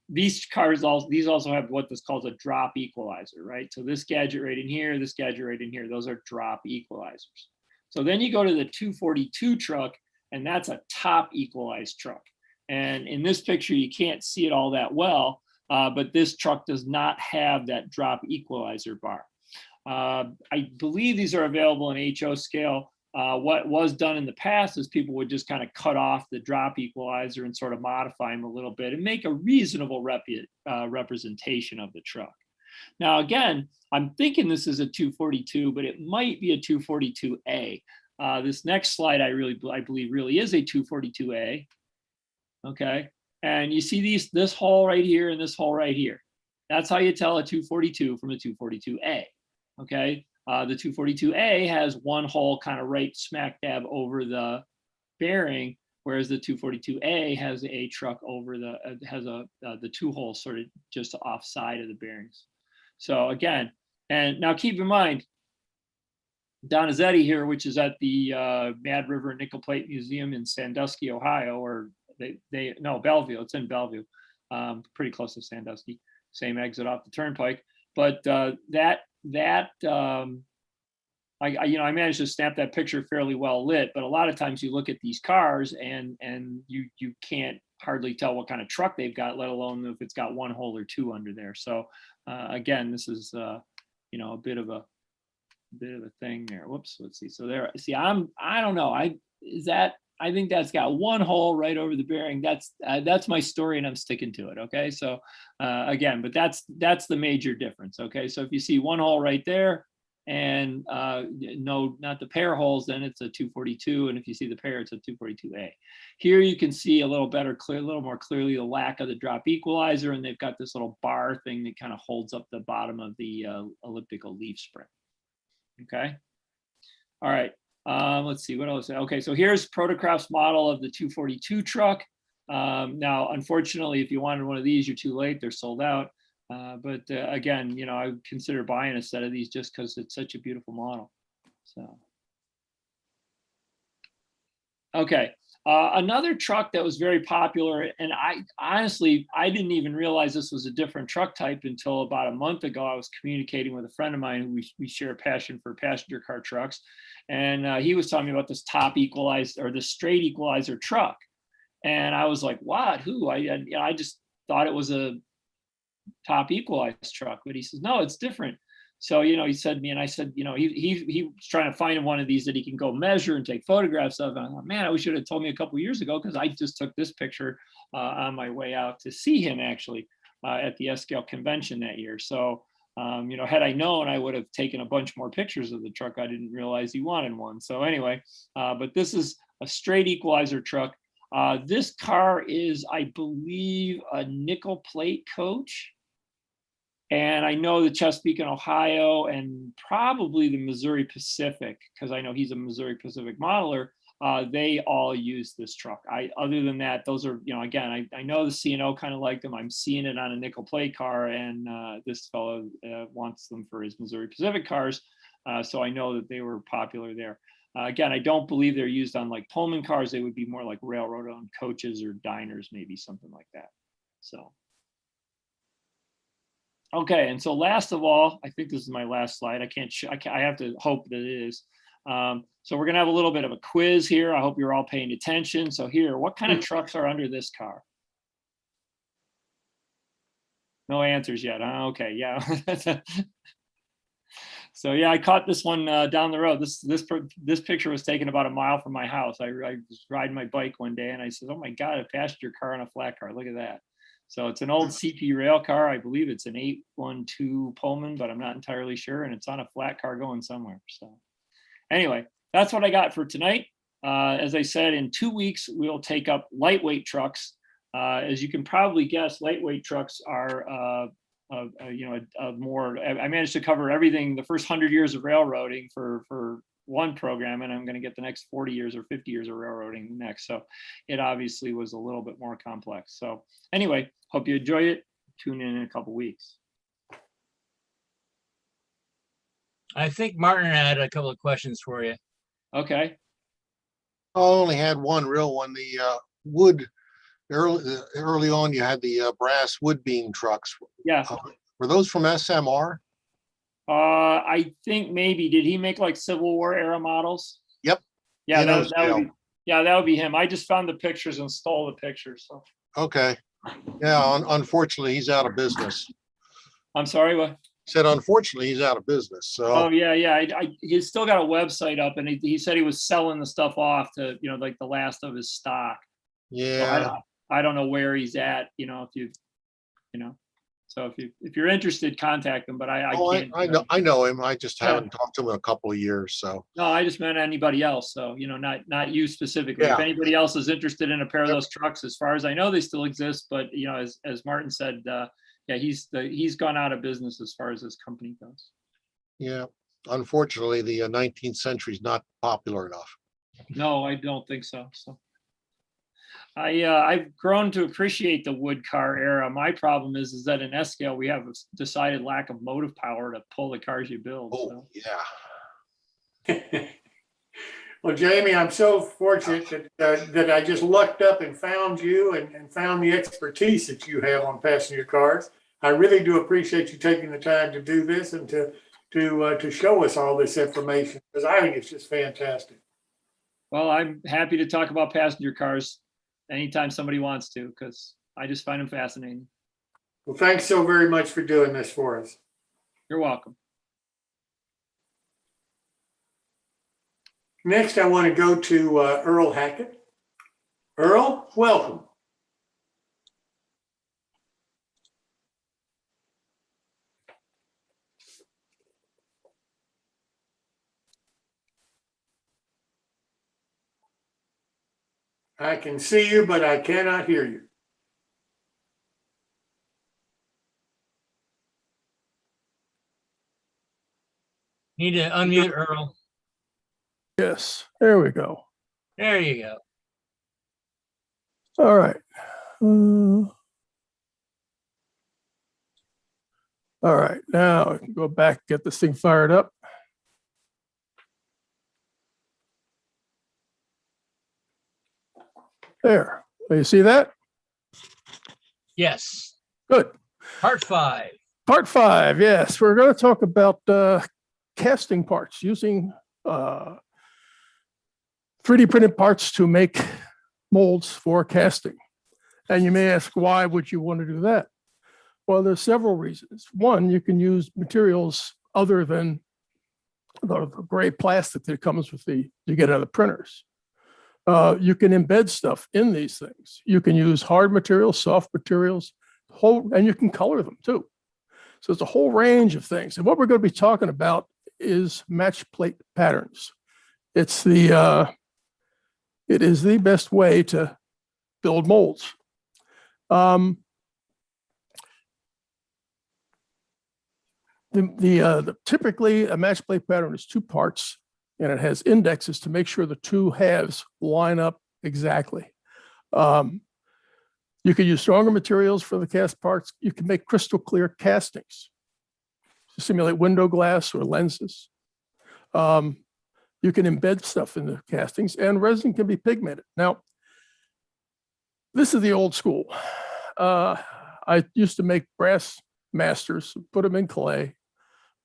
These cars also have what is called a drop equalizer, right? So this gadget right in here, this gadget right in here, those are drop equalizers. So then you go to the 242 truck, and that's a top equalized truck. And in this picture, you can't see it all that well, but this truck does not have that drop equalizer bar. I believe these are available in HO scale. What was done in the past is people would just kind of cut off the drop equalizer and sort of modify them a little bit and make a reasonable representation of the truck. Now, again, I'm thinking this is a 242, but it might be a 242A. This next slide, I believe really is a 242A. Okay, and you see this hole right here and this hole right here. That's how you tell a 242 from a 242A. Okay. The 242A has one hole kind of right smack dab over the bearing, whereas the 242A has a truck over the two holes sort of just offside of the bearings. So again, and now keep in mind, Donizetti here, which is at the Mad River Nickel Plate Museum in Sandusky, Ohio, or Bellevue. It's in Bellevue, pretty close to Sandusky. Same exit off the turnpike, but I managed to snap that picture fairly well lit, but a lot of times you look at these cars and you can't hardly tell what kind of truck they've got, let alone if it's got one hole or two under there. So again, this is a bit of a thing there. Whoops, let's see. So there, see, I don't know. I think that's got one hole right over the bearing. That's my story, and I'm sticking to it. Okay, so again, but that's the major difference. Okay, so if you see one hole right there, and no, not the pair holes, then it's a 242, and if you see the pair, it's a 242A. Here you can see a little more clearly the lack of the drop equalizer, and they've got this little bar thing that kind of holds up the bottom of the elliptical leaf spring. Okay, all right. Let's see what else. Okay, so here's Protocraft's model of the 242 truck. Now, unfortunately, if you wanted one of these, you're too late. They're sold out. But again, I would consider buying a set of these just because it's such a beautiful model. So, okay. Another truck that was very popular, and I didn't even realize this was a different truck type until about a month ago. I was communicating with a friend of mine who we share a passion for passenger car trucks. And he was telling me about this top equalized, or the straight equalizer truck. And I was like, what, who? I just thought it was a top equalized truck, but he says, no, it's different. So, he said to me, and I said, he was trying to find one of these that he can go measure and take photographs of. And I thought, man, I wish you had told me a couple of years ago, because I just took this picture on my way out to see him actually at the S-Scale convention that year. So, had I known, I would have taken a bunch more pictures of the truck. I didn't realize he wanted one. So anyway, but this is a straight equalizer truck. This car is, I believe, a nickel plate coach. And I know the Chesapeake and Ohio and probably the Missouri Pacific, because I know he's a Missouri Pacific modeler, they all use this truck. Other than that, those are, again, I know the C&O kind of liked them. I'm seeing it on a nickel plate car, and this fellow wants them for his Missouri Pacific cars. So I know that they were popular there. Again, I don't believe they're used on like Pullman cars. They would be more like railroad owned coaches or diners, maybe something like that. So. Okay, and so last of all, I think this is my last slide. I have to hope that it is. So we're gonna have a little bit of a quiz here. I hope you're all paying attention. So here, what kind of trucks are under this car? No answers yet, huh? Okay, yeah. So yeah, I caught this one down the road. This picture was taken about a mile from my house. I was riding my bike one day and I said, oh my God, a passenger car and a flat car, look at that. So it's an old CP rail car. I believe it's an 812 Pullman, but I'm not entirely sure. And it's on a flat car going somewhere. So anyway, that's what I got for tonight. As I said, in 2 weeks, we'll take up lightweight trucks. As you can probably guess, lightweight trucks are, more, I managed to cover everything, the first 100 years of railroading for one program, and I'm going to get the next 40 years or 50 years of railroading next. So it obviously was a little bit more complex. So anyway, hope you enjoy it. Tune in a couple weeks. I think Martin had a couple of questions for you. Okay. I only had one real one. The wood, early on, you had the brass wood beam trucks. Yeah. Were those from SMR? I think maybe, did he make like Civil War era models? Yep. Yeah, that would be him. I just found the pictures and stole the pictures. So. Okay. Yeah, unfortunately, he's out of business. I'm sorry, what? Said unfortunately, he's out of business. So. Oh yeah. He's still got a website up, and he said he was selling the stuff off to, like the last of his stock. Yeah. So I don't know where he's at. If you. So if you're interested, contact him. But I can't. I know him. I just haven't talked to him in a couple of years. So. No, I just meant anybody else. So not you specifically. Yeah. If anybody else is interested in a pair of those trucks, as far as I know, they still exist. But as Martin said, yeah, he's gone out of business as far as his company goes. Yeah, unfortunately, the 19th century is not popular enough. No, I don't think so. So. I've grown to appreciate the wood car era. My problem is that in S-Scale, we have a decided lack of motive power to pull the cars you build. Oh, so. yeah. Well, Jamie, I'm so fortunate that I just lucked up and found you and found the expertise that you have on passenger cars. I really do appreciate you taking the time to do this and to show us all this information, because I think it's just fantastic. Well, I'm happy to talk about passenger cars anytime somebody wants to, because I just find them fascinating. Well, thanks so very much for doing this for us. You're welcome. Next, I want to go to Earl Hackett. Earl, welcome. I can see you, but I cannot hear you. Need to unmute Earl. Yes, there we go. There you go. All right. All right, now I can go back, get this thing fired up. There, you see that? Yes. Good. Part 5. Part 5, yes. We're going to talk about casting parts, using 3D printed parts to make molds for casting. And you may ask, why would you want to do that? Well, there's several reasons. One, you can use materials other than the gray plastic that comes with you get out of the printers. You can embed stuff in these things. You can use hard materials, soft materials, and you can color them too. So it's a whole range of things. And what we're going to be talking about is match plate patterns. It is the best way to build molds. Typically a match plate pattern is 2 parts, and it has indexes to make sure the 2 halves line up exactly. You can use stronger materials for the cast parts. You can make crystal clear castings to simulate window glass or lenses. You can embed stuff in the castings, and resin can be pigmented. Now, this is the old school. I used to make brass masters, put them in clay,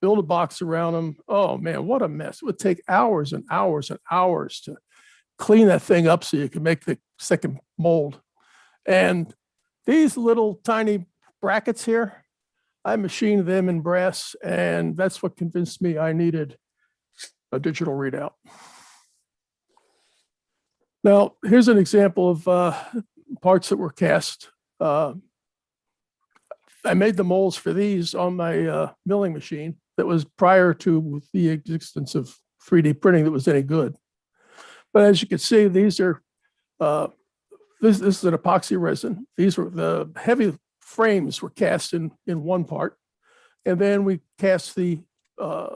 build a box around them. Oh man, what a mess. It would take hours and hours and hours to clean that thing up so you can make the second mold. And these little tiny brackets here, I machined them in brass, and that's what convinced me I needed a digital readout. Now, here's an example of parts that were cast. I made the molds for these on my milling machine that was prior to the existence of 3D printing that was any good. But as you can see, these are, this is an epoxy resin. These were the heavy frames were cast in one part. And then we cast the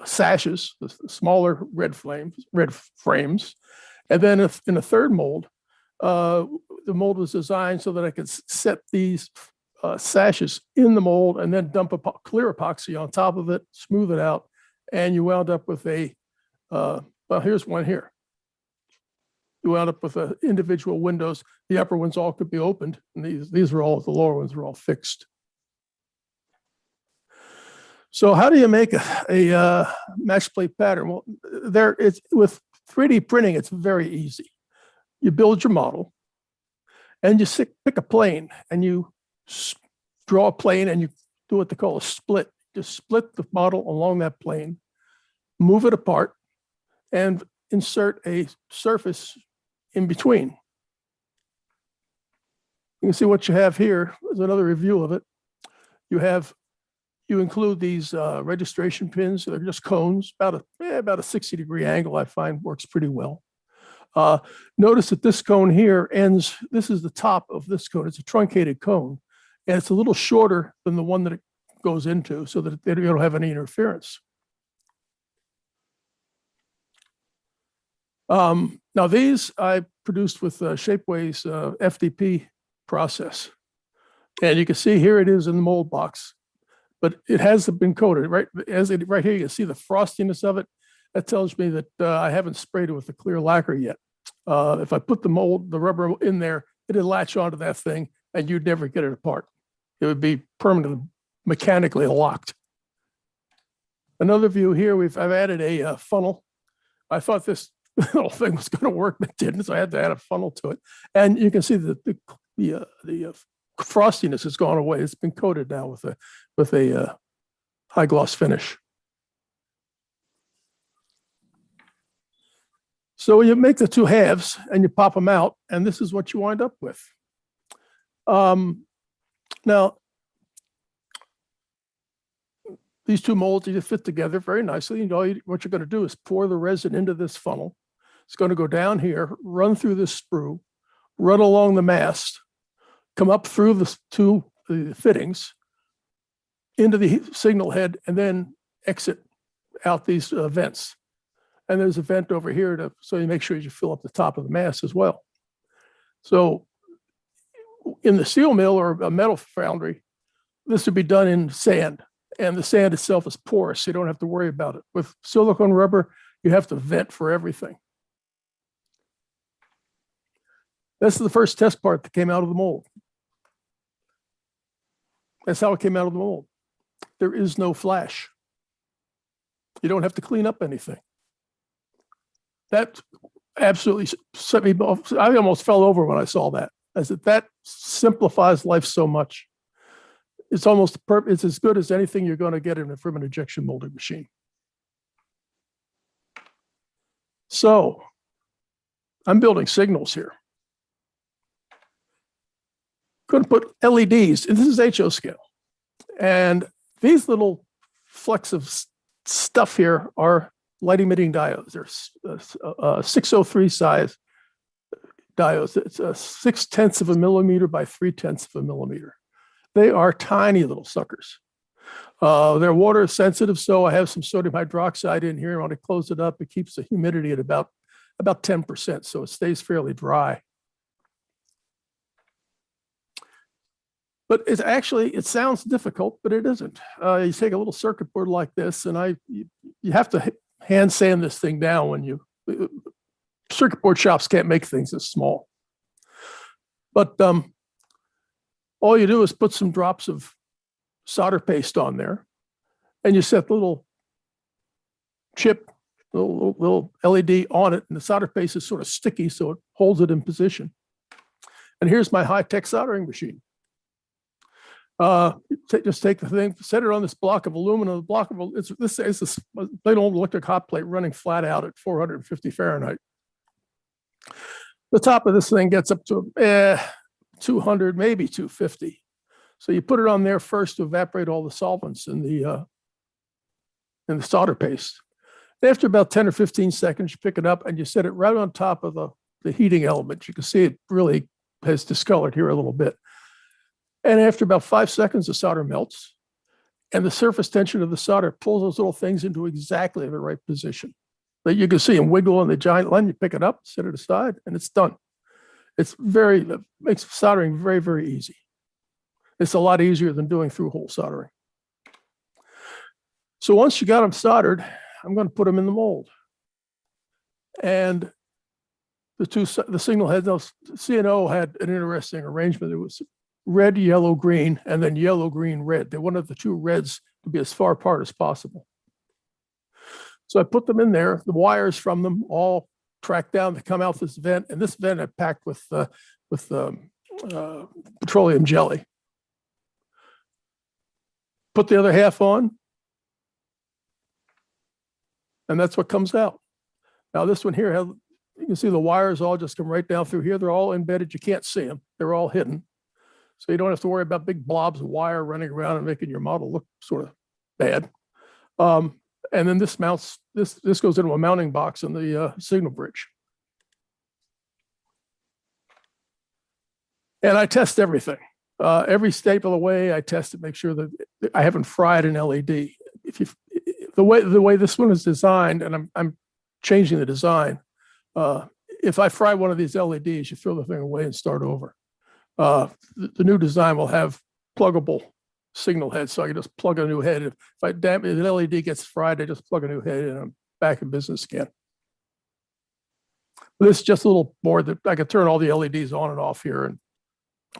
sashes, the smaller red frames. And then in a third mold, the mold was designed so that I could set these sashes in the mold and then dump clear epoxy on top of it, smooth it out, and you wound up with a, well, here's one here. You wound up with individual windows. The upper ones all could be opened, and these are all, the lower ones are all fixed. So how do you make a match plate pattern? Well, with 3D printing, it's very easy. You build your model, and you pick a plane, and you draw a plane, and you do what they call a split. Just split the model along that plane, move it apart, and insert a surface in between. You can see what you have here. There's another review of it. You include these registration pins. They're just cones, about a 60-degree angle. I find works pretty well. Notice that this cone here ends. This is the top of this cone. It's a truncated cone, and it's a little shorter than the one that it goes into, so that you don't have any interference. Now these I produced with Shapeway's FDP process, and you can see here it is in the mold box, but it hasn't been coated. Right here, you can see the frostiness of it. That tells me that I haven't sprayed it with a clear lacquer yet. If I put the rubber in there, it'd latch onto that thing, and you'd never get it apart. It would be permanently mechanically locked. Another view here, I've added a funnel. I thought this little thing was going to work, but it didn't, so I had to add a funnel to it. And you can see that the frostiness has gone away. It's been coated now with a high gloss finish. So you make the 2 halves and you pop them out, and this is what you wind up with. Now, these 2 molds, they fit together very nicely. What you're going to do is pour the resin into this funnel. It's going to go down here, run through this sprue, run along the mast, come up through the fittings into the signal head, and then exit out these vents. And there's a vent over here so you make sure you fill up the top of the mast as well. So in the steel mill or a metal foundry, this would be done in sand, and the sand itself is porous, so you don't have to worry about it. With silicone rubber, you have to vent for everything. This is the first test part that came out of the mold. That's how it came out of the mold. There is no flash. You don't have to clean up anything. That absolutely set me off. I almost fell over when I saw that. I said, that simplifies life so much. It's almost it's as good as anything you're going to get from an injection molding machine. So I'm building signals here. Going to put LEDs, and this is HO scale. And these little flecks of stuff here are light emitting diodes. They're 603 size diodes. It's a 0.6 of a millimeter by 0.3 of a millimeter. They are tiny little suckers. They're water sensitive, so I have some sodium hydroxide in here. When I close it up, it keeps the humidity at about 10%, so it stays fairly dry. But it sounds difficult, but it isn't. You take a little circuit board like this, and you have to hand sand this thing down when circuit board shops can't make things this small. But all you do is put some drops of solder paste on there, and you set the little chip, little LED on it, and the solder paste is sort of sticky, so it holds it in position. And here's my high-tech soldering machine. Just take the thing, set it on this block of aluminum. This is a plain old electric hot plate running flat out at 450 Fahrenheit. The top of this thing gets up to 200, maybe 250. So you put it on there first to evaporate all the solvents in the solder paste. After about 10 or 15 seconds, you pick it up and you set it right on top of the heating element. You can see it really has discolored here a little bit. And after about 5 seconds, the solder melts, and the surface tension of the solder pulls those little things into exactly the right position. That you can see them wiggle on the giant line. You pick it up, set it aside, and it's done. It makes soldering very, very easy. It's a lot easier than doing through-hole soldering. So once you got them soldered, I'm going to put them in the mold. And the signal heads, C&O had an interesting arrangement. It was red, yellow, green, and then yellow, green, red. They wanted the two reds to be as far apart as possible. So I put them in there. The wires from them all track down to come out this vent, and this vent I packed with petroleum jelly. Put the other half on, and that's what comes out. Now this one here, you can see the wires all just come right down through here. They're all embedded. You can't see them. They're all hidden. So you don't have to worry about big blobs of wire running around and making your model look sort of bad. And then this mounts, this goes into a mounting box in the signal bridge. And I test everything. Every step of the way, I test to make sure that I haven't fried an LED. The way this one is designed, and I'm changing the design. If I fry one of these LEDs, you throw the thing away and start over. The new design will have pluggable signal heads, so I can just plug a new head. If an LED gets fried, I just plug a new head and I'm back in business again. This is just a little board that I can turn all the LEDs on and off here and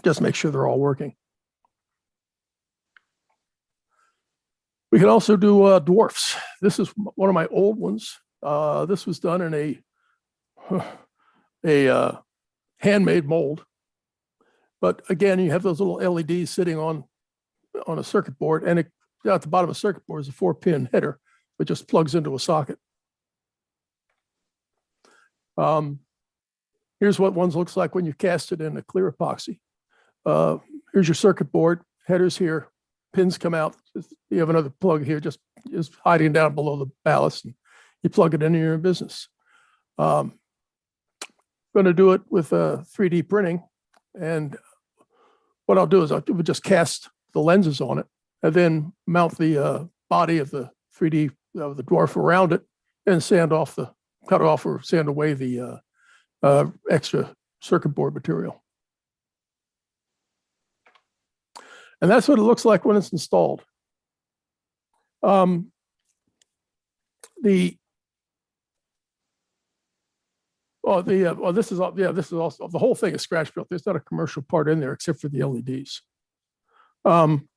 just make sure they're all working. We can also do dwarfs. This is one of my old ones. This was done in a handmade mold. But again, you have those little LEDs sitting on a circuit board, and at the bottom of a circuit board is a 4-pin header that just plugs into a socket. Here's what one looks like when you cast it in a clear epoxy. Here's your circuit board, headers here, pins come out. You have another plug here, just hiding down below the ballast, and you plug it in and you're in business. Going to do it with 3D printing, and what I'll do is I'll just cast the lenses on it and then mount the body of the 3D of the dwarf around it and cut off or sand away the extra circuit board material. And that's what it looks like when it's installed. This is also, the whole thing is scratch built. There's not a commercial part in there except for the LEDs. And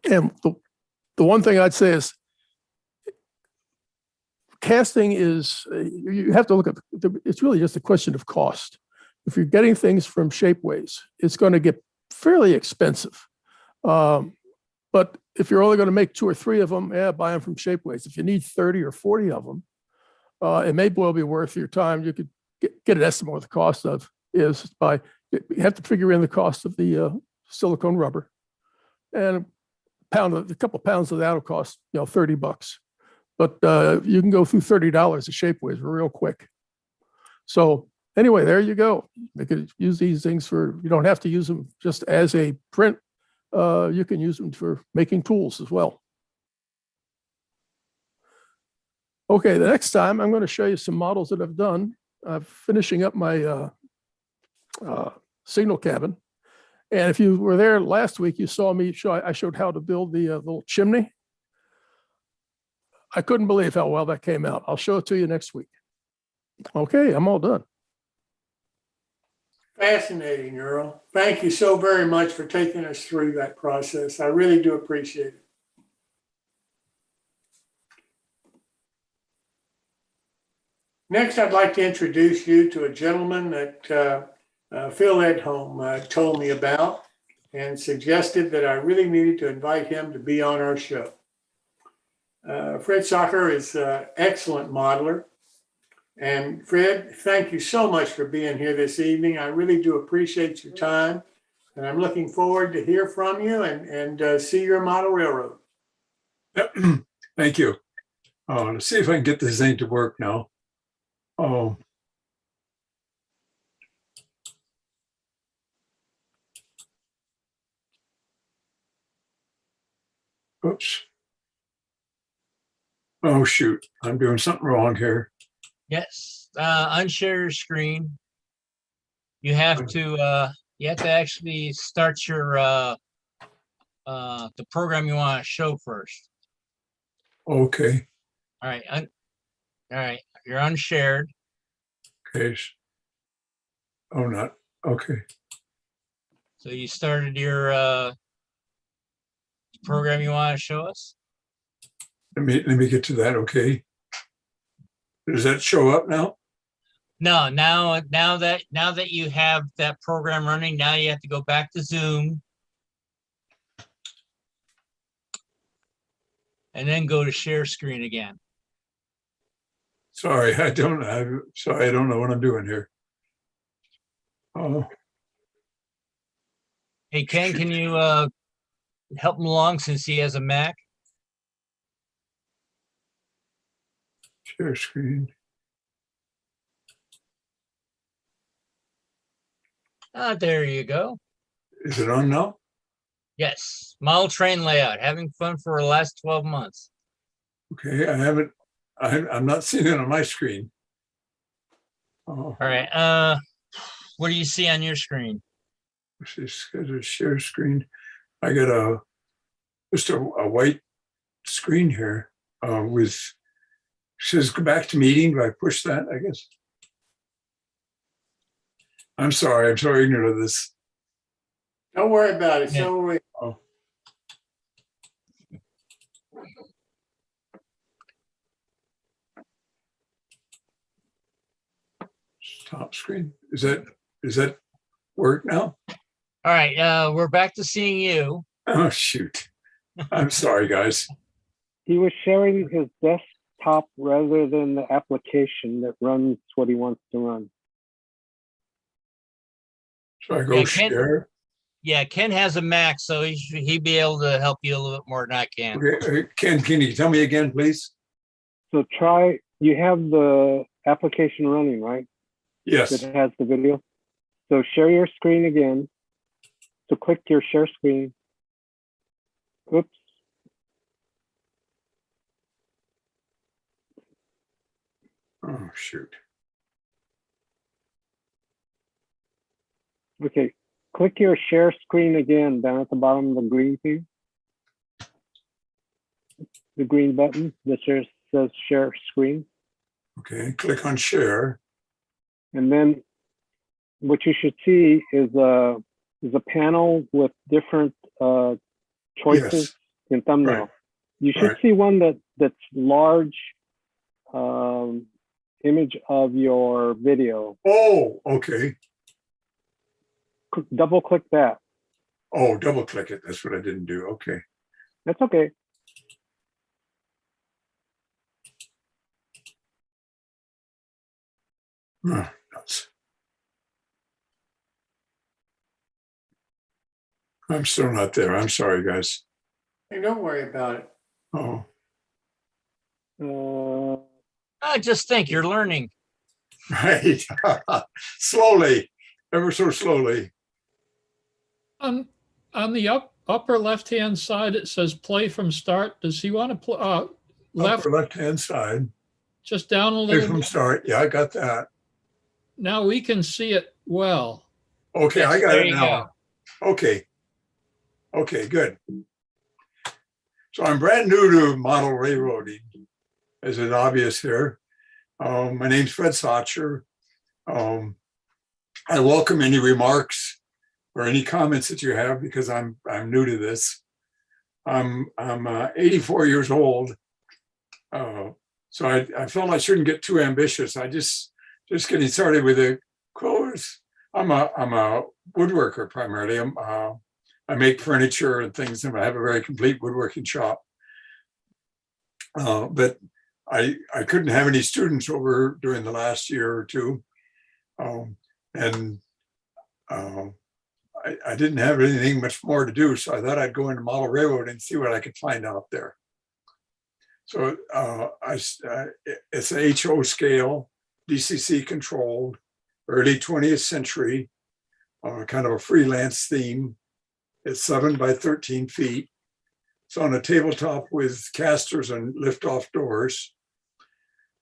the one thing I'd say is casting is, you have to look at, it's really just a question of cost. If you're getting things from Shapeways, it's going to get fairly expensive. But if you're only going to make 2 or 3 of them, buy them from Shapeways. If you need 30 or 40 of them, it may well be worth your time. You could get an estimate what the cost of is by, you have to figure in the cost of the silicone rubber. And a couple of pounds of that will cost, $30. But you can go through $30 of Shapeways real quick. So anyway, there you go. You could use these things you don't have to use them just as a print. You can use them for making tools as well. Okay, the next time I'm going to show you some models that I've done. I'm finishing up my signal cabin. And if you were there last week, you saw me I showed how to build the little chimney. I couldn't believe how well that came out. I'll show it to you next week. Okay, I'm all done. Fascinating, Earl. Thank you so very much for taking us through that process. I really do appreciate it. Next, I'd like to introduce you to a gentleman that Phil Edholm told me about and suggested that I really needed to invite him to be on our show. Fred Sotcher is an excellent modeler. And Fred, thank you so much for being here this evening. I really do appreciate your time. And I'm looking forward to hear from you and see your model railroad. Yep. Thank you. Let's see if I can get this thing to work now. Oh. Oops. Oh, shoot. I'm doing something wrong here. Yes, unshare your screen. You have to actually start your the program you want to show first. Okay. All right. All right. You're unshared. Okay. Oh, not okay. So you started your program you want to show us? Let me get to that. Okay. Does that show up now? No, now that you have that program running, now you have to go back to Zoom and then go to share screen again. Sorry, I don't know what I'm doing here. Oh. Hey Ken, can you help him along since he has a Mac? Share screen. There you go. Is it on now? Yes. Model train layout. Having fun for the last 12 months. Okay, I'm not seeing it on my screen. Oh. All right. What do you see on your screen? Just a share screen. I got just a white screen here with says go back to meeting. Do I push that? I guess. I'm sorry. I'm so ignorant of this. Don't worry about it. Yeah. So we. Oh. Top screen. Is that work now? All right. We're back to seeing you. Oh shoot. I'm sorry, guys. He was sharing his desktop rather than the application that runs what he wants to run. So I go share. Ken has a Mac, so he'd be able to help you a little bit more than I can. Okay, Ken, can you tell me again, please? So you have the application running, right? Yes. That has the video. So share your screen again. So click your share screen. Oops. Oh, shoot. Okay, click your share screen again down at the bottom of the green thing. The green button that says share screen. Okay, click on share. And then what you should see is a panel with different choices in thumbnail. Right. You should see one that's large image of your video. Oh, okay. Double click that. Oh, double click it. That's what I didn't do. Okay. That's okay. Oh, nuts. I'm still not there. I'm sorry, guys. Hey, don't worry about it. Oh, Just think, you're learning. right. Slowly, ever so slowly. On the upper left-hand side, it says play from start. Does he want to play left, Upper left-hand side. just down a Play little from bit? start. Yeah, I got that. Now we can see it well. Okay, Yes, I got there it you now. Okay. Okay, good. So I'm brand new to model railroading, as is obvious here. My name's Fred Sotcher. I welcome any remarks or any comments that you have because I'm new to this. I'm 84 years old, so I felt I shouldn't get too ambitious. I just getting started with the quotes. I'm a woodworker primarily. I make furniture and things, and I have a very complete woodworking shop. But I couldn't have any students over during the last year or two, and I didn't have anything much more to do, so I thought I'd go into model railroad and see what I could find out there. So it's an HO scale, DCC controlled, early 20th century, kind of a freelance theme. It's 7 by 13 feet. It's on a tabletop with casters and lift-off doors.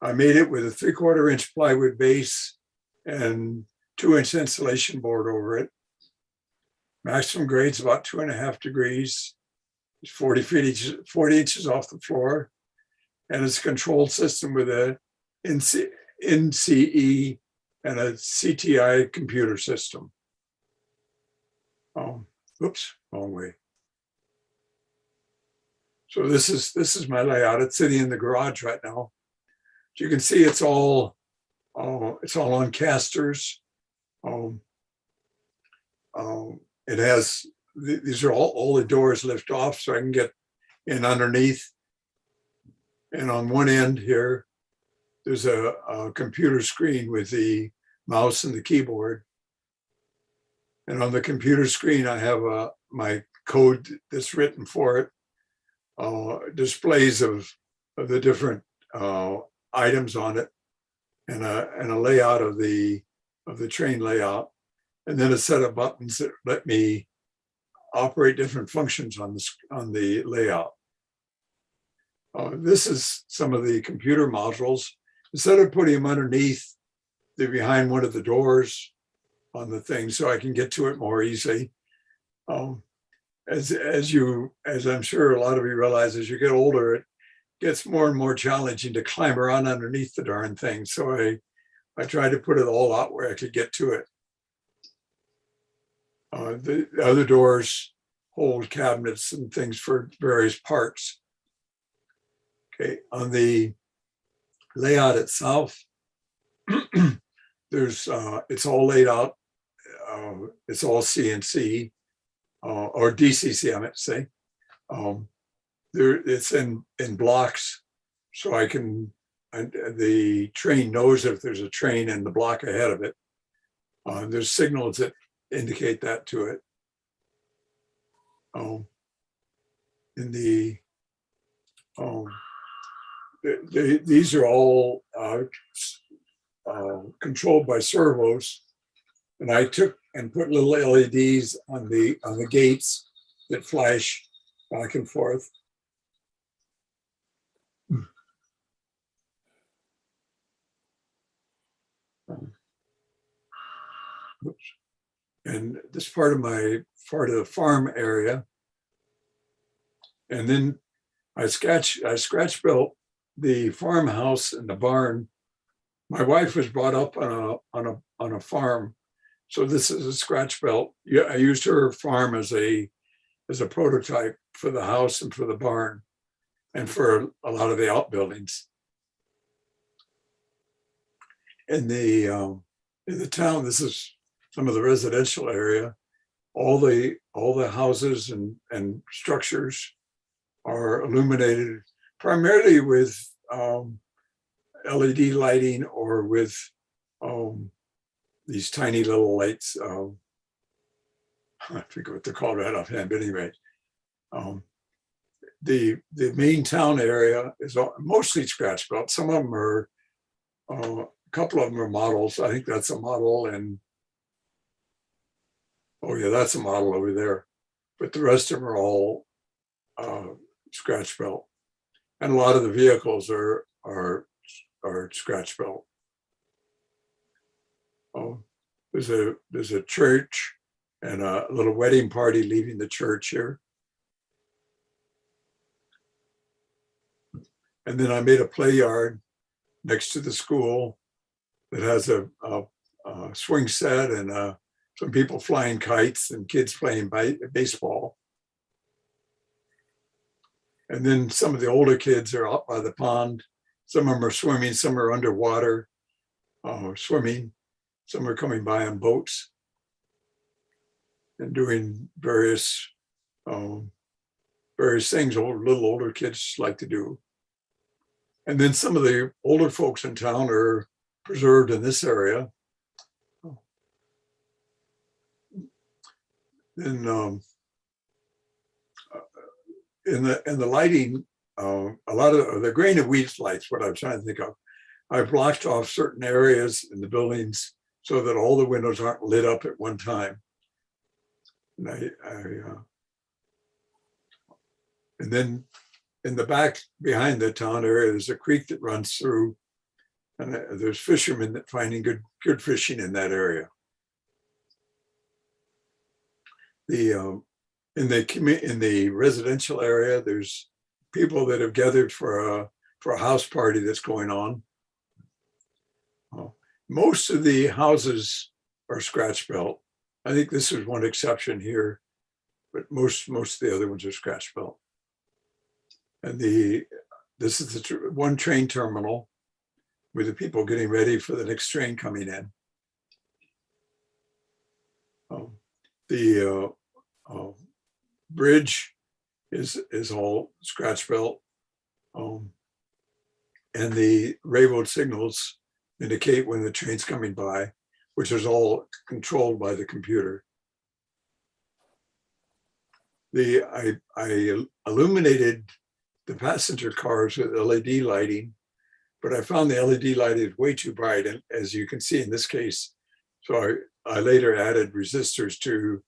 I made it with a 3/4 inch plywood base and 2-inch insulation board over it. Maximum grade's about 2.5 degrees. It's 40 inches off the floor. And it's a controlled system with a NCE and a CTI computer system. Oops, wrong way. So this is my layout. It's sitting in the garage right now. As you can see, it's all on casters. It has, these are all the doors lift off so I can get in underneath. And on one end here, there's a computer screen with the mouse and the keyboard. And on the computer screen, I have my code that's written for it, displays of the different items on it, and a layout of the train layout, and then a set of buttons that let me operate different functions on the layout. This is some of the computer modules. Instead of putting them underneath, they're behind one of the doors on the thing, so I can get to it more easily. As I'm sure a lot of you realize, as you get older, it gets more and more challenging to climb around underneath the darn thing. So I tried to put it all out where I could get to it. The other doors hold cabinets and things for various parts. Okay, on the layout itself, it's all laid out. It's all CNC or DCC, I meant to say. It's in blocks, so the train knows if there's a train in the block ahead of it. There's signals that indicate that to it. These are all controlled by servos, and I took and put little LEDs on the gates that flash back and forth. Oops. And this part of the farm area. And then I scratch built the farmhouse and the barn. My wife was brought up on a farm, so this is a scratch built. Yeah, I used her farm as a prototype for the house and for the barn, and for a lot of the outbuildings. In the town, this is some of the residential area. All the houses and structures are illuminated primarily with LED lighting or with these tiny little lights. I forget what they're called right offhand, but anyway, the main town area is mostly scratch built. Some of them are, a couple of them are models. I think that's a model, and oh yeah, that's a model over there. But the rest of them are all scratch built, and a lot of the vehicles are scratch built. Oh, there's a church and a little wedding party leaving the church here. And then I made a play yard next to the school that has a swing set and some people flying kites and kids playing baseball. And then some of the older kids are out by the pond. Some of them are swimming, some are underwater swimming. Some are coming by on boats and doing various things little older kids like to do. And then some of the older folks in town are preserved in this area. Then in the lighting, a lot of the grain of wheat lights, what I'm trying to think of, I blocked off certain areas in the buildings so that all the windows aren't lit up at one time. And and then in the back behind the town area, there's a creek that runs through, and there's fishermen that finding good fishing in that area. In the residential area, there's people that have gathered for a house party that's going on. Most of the houses are scratch built. I think this is one exception here, but most of the other ones are scratch built. And this is the one train terminal with the people getting ready for the next train coming in. The bridge is all scratch built, and the railroad signals indicate when the train's coming by, which is all controlled by the computer. I illuminated the passenger cars with LED lighting, but I found the LED lighting is way too bright, and as you can see in this case, so I later added resistors to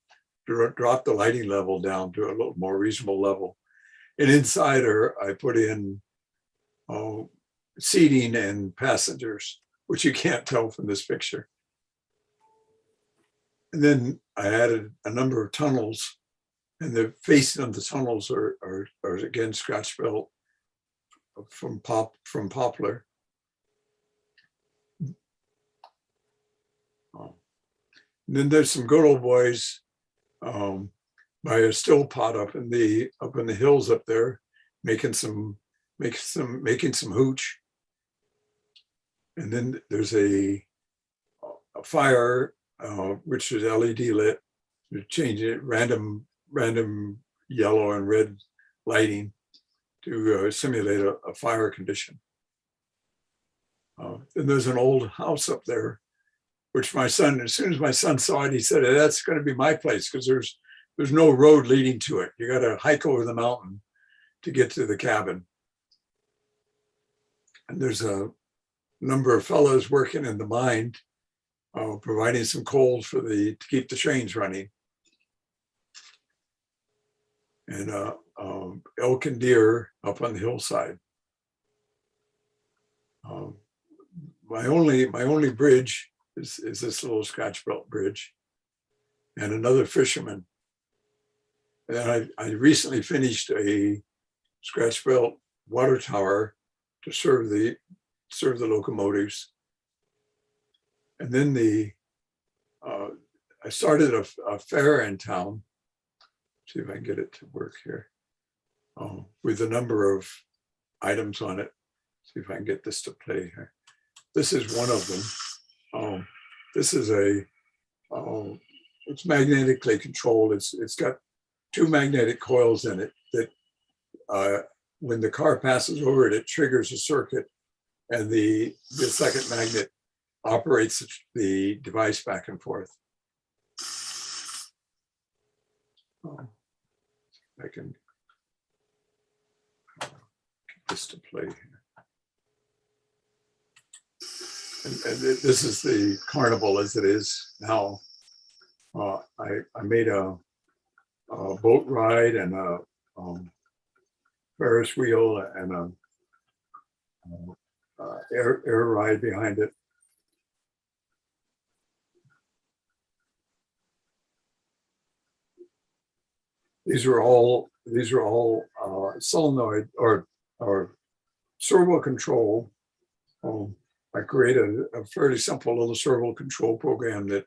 drop the lighting level down to a little more reasonable level. And inside I put in seating and passengers, which you can't tell from this picture. And then I added a number of tunnels, and the facing of the tunnels are again scratch built from poplar. And then there's some good old boys by a still pot up in the hills up there, making some hooch. And then there's a fire which is LED lit. You're changing it random yellow and red lighting to simulate a fire condition. Then there's an old house up there, which my son, as soon as my son saw it, he said, "That's going to be my place," because there's no road leading to it. You got to hike over the mountain to get to the cabin. And there's a number of fellows working in the mine, providing some coal to keep the trains running. And elk and deer up on the hillside. My only bridge is this little scratch built bridge, and another fisherman. And I recently finished a scratch built water tower to serve the locomotives. And then I started a fair in town. See if I can get it to work here. With a number of items on it. See if I can get this to play here. This is one of them. This is it's magnetically controlled. It's got two magnetic coils in it that when the car passes over it, it triggers a circuit, and the second magnet operates the device back and forth. I can get this to play here. And this is the carnival as it is now. I made a boat ride and a Ferris wheel and a air ride behind it. These are all solenoid or servo control. I created a fairly simple little servo control program that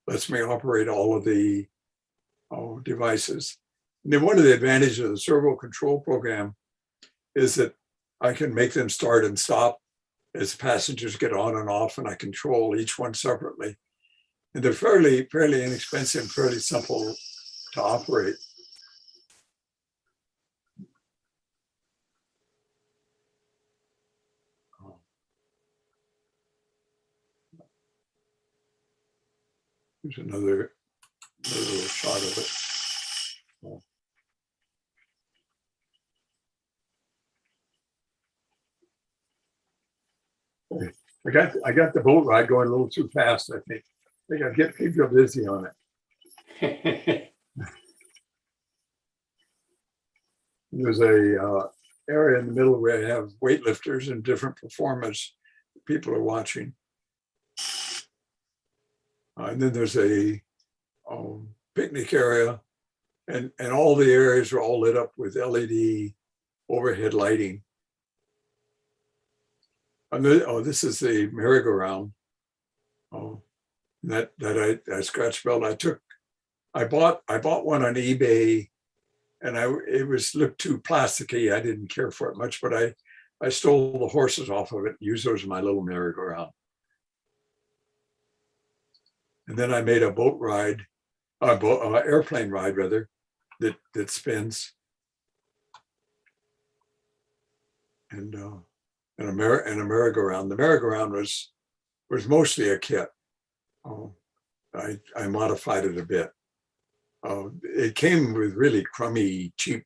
lets me operate all of the devices. And then one of the advantages of the servo control program is that I can make them start and stop as passengers get on and off, and I control each one separately. And they're fairly inexpensive, fairly simple to operate. Here's another little shot of it. I got the boat ride going a little too fast, I think. I got to get people busy on it. There's a area in the middle where I have weightlifters and different performers people are watching. And then there's a picnic area, and all the areas are all lit up with LED overhead lighting. And this is the merry-go-round. That I scratch built. I bought one on eBay, and it looked too plasticky. I didn't care for it much, but I stole the horses off of it and used those in my little merry-go-round. And then I made a boat ride, airplane ride rather, that spins. And a merry-go-round. The merry-go-round was mostly a kit. I modified it a bit. It came with really crummy, cheap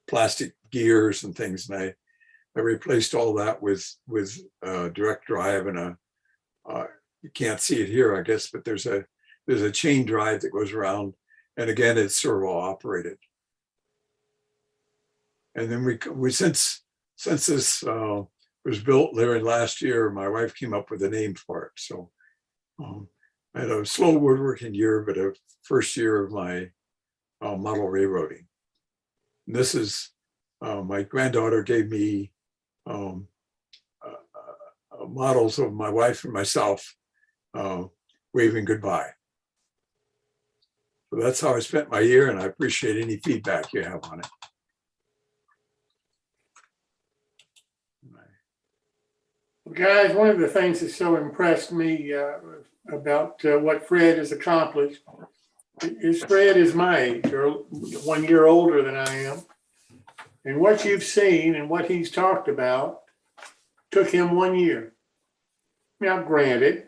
plastic gears and things, and I replaced all that with direct drive and you can't see it here, I guess, but there's a chain drive that goes around, and again, it's servo operated. And then we since this was built there last year, my wife came up with a name for it. So I had a slow woodworking year, but a first year of my model railroading. And this is my granddaughter gave me models of my wife and myself waving goodbye. So that's how I spent my year, and I appreciate any feedback you have on it. Guys, one of the things that so impressed me about what Fred has accomplished is Fred is my age, or 1 year older than I am. And what you've seen and what he's talked about took him 1 year. Now, granted,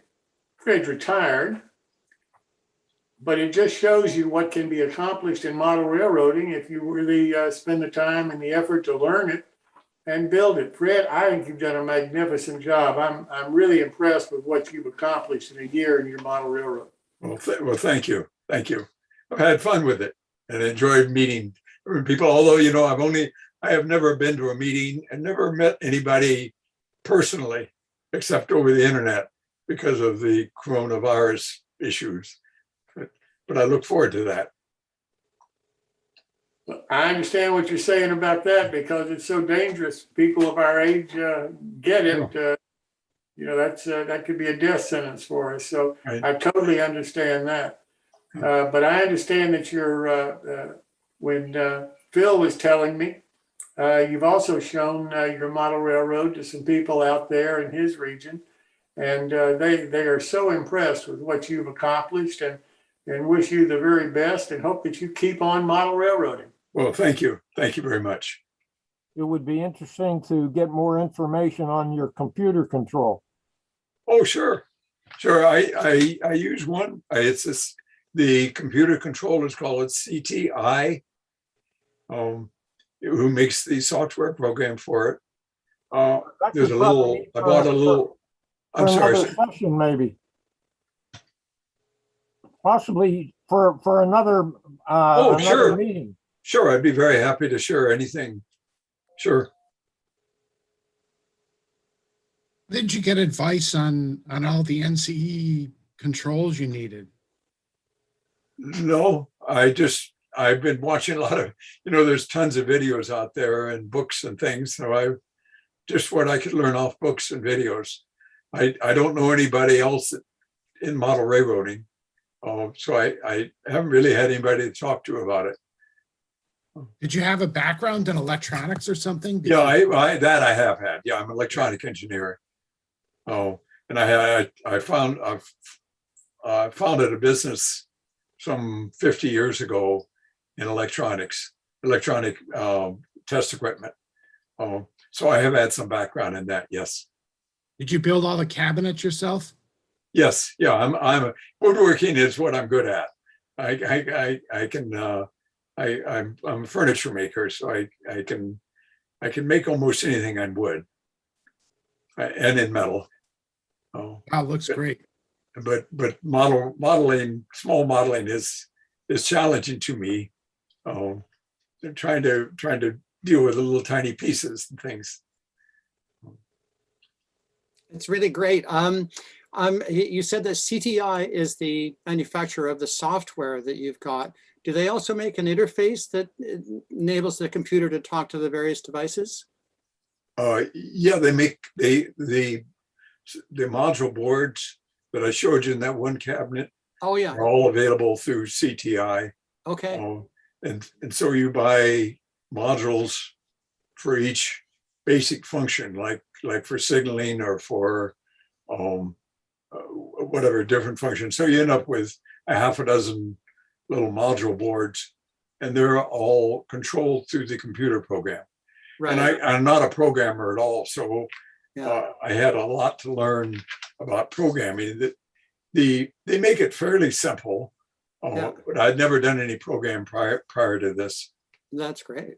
Fred's retired, but it just shows you what can be accomplished in model railroading if you really spend the time and the effort to learn it and build it. Fred, I think you've done a magnificent job. I'm really impressed with what you've accomplished in a year in your model railroad. Well, thank you. Thank you. I've had fun with it and enjoyed meeting people, although, I have never been to a meeting and never met anybody personally, except over the internet because of the coronavirus issues. But I look forward to that. I understand what you're saying about that because it's so dangerous. People of our age get it. That could be a death sentence for us. So right. I totally understand that. But I understand that when Phil was telling me, you've also shown your model railroad to some people out there in his region, and they are so impressed with what you've accomplished and wish you the very best and hope that you keep on model railroading. Well, thank you. Thank you very much. It would be interesting to get more information on your computer control. Oh, sure. Sure. I use one. It's this, the computer controllers call it CTI, who makes the software program for it. There's a little, I bought a little, I'm sorry. Another session, maybe. Possibly for another, Oh, another sure. meeting. Sure, I'd be very happy to share anything. Sure. Did you get advice on all the NCE controls you needed? No, I've been watching a lot of, there's tons of videos out there and books and things. So I just what I could learn off books and videos. I don't know anybody else in model railroading. So I haven't really had anybody to talk to about it. Did you have a background in electronics or something? Yeah, I have had. Yeah, I'm electronic engineer. And I founded a business some 50 years ago in electronic test equipment. So I have had some background in that. Yes. Did you build all the cabinets yourself? Yes. Yeah. I'm woodworking is what I'm good at. I'm a furniture maker, so I can make almost anything on wood and in metal. Wow, looks great. But small modeling is challenging to me. Trying to deal with the little tiny pieces and things. It's really great. You said that CTI is the manufacturer of the software that you've got. Do they also make an interface that enables the computer to talk to the various devices? Yeah, they make the module boards that I showed you in that one cabinet. Oh yeah, are all available through CTI. Okay. And so you buy modules for each basic function, like for signaling or for whatever different function. So you end up with a half a dozen little module boards, and they're all controlled through the computer program. Right. And I'm not a programmer at all, so Yeah. I had a lot to learn about programming. They make it fairly simple, Yeah. but I'd never done any program prior to this. That's great.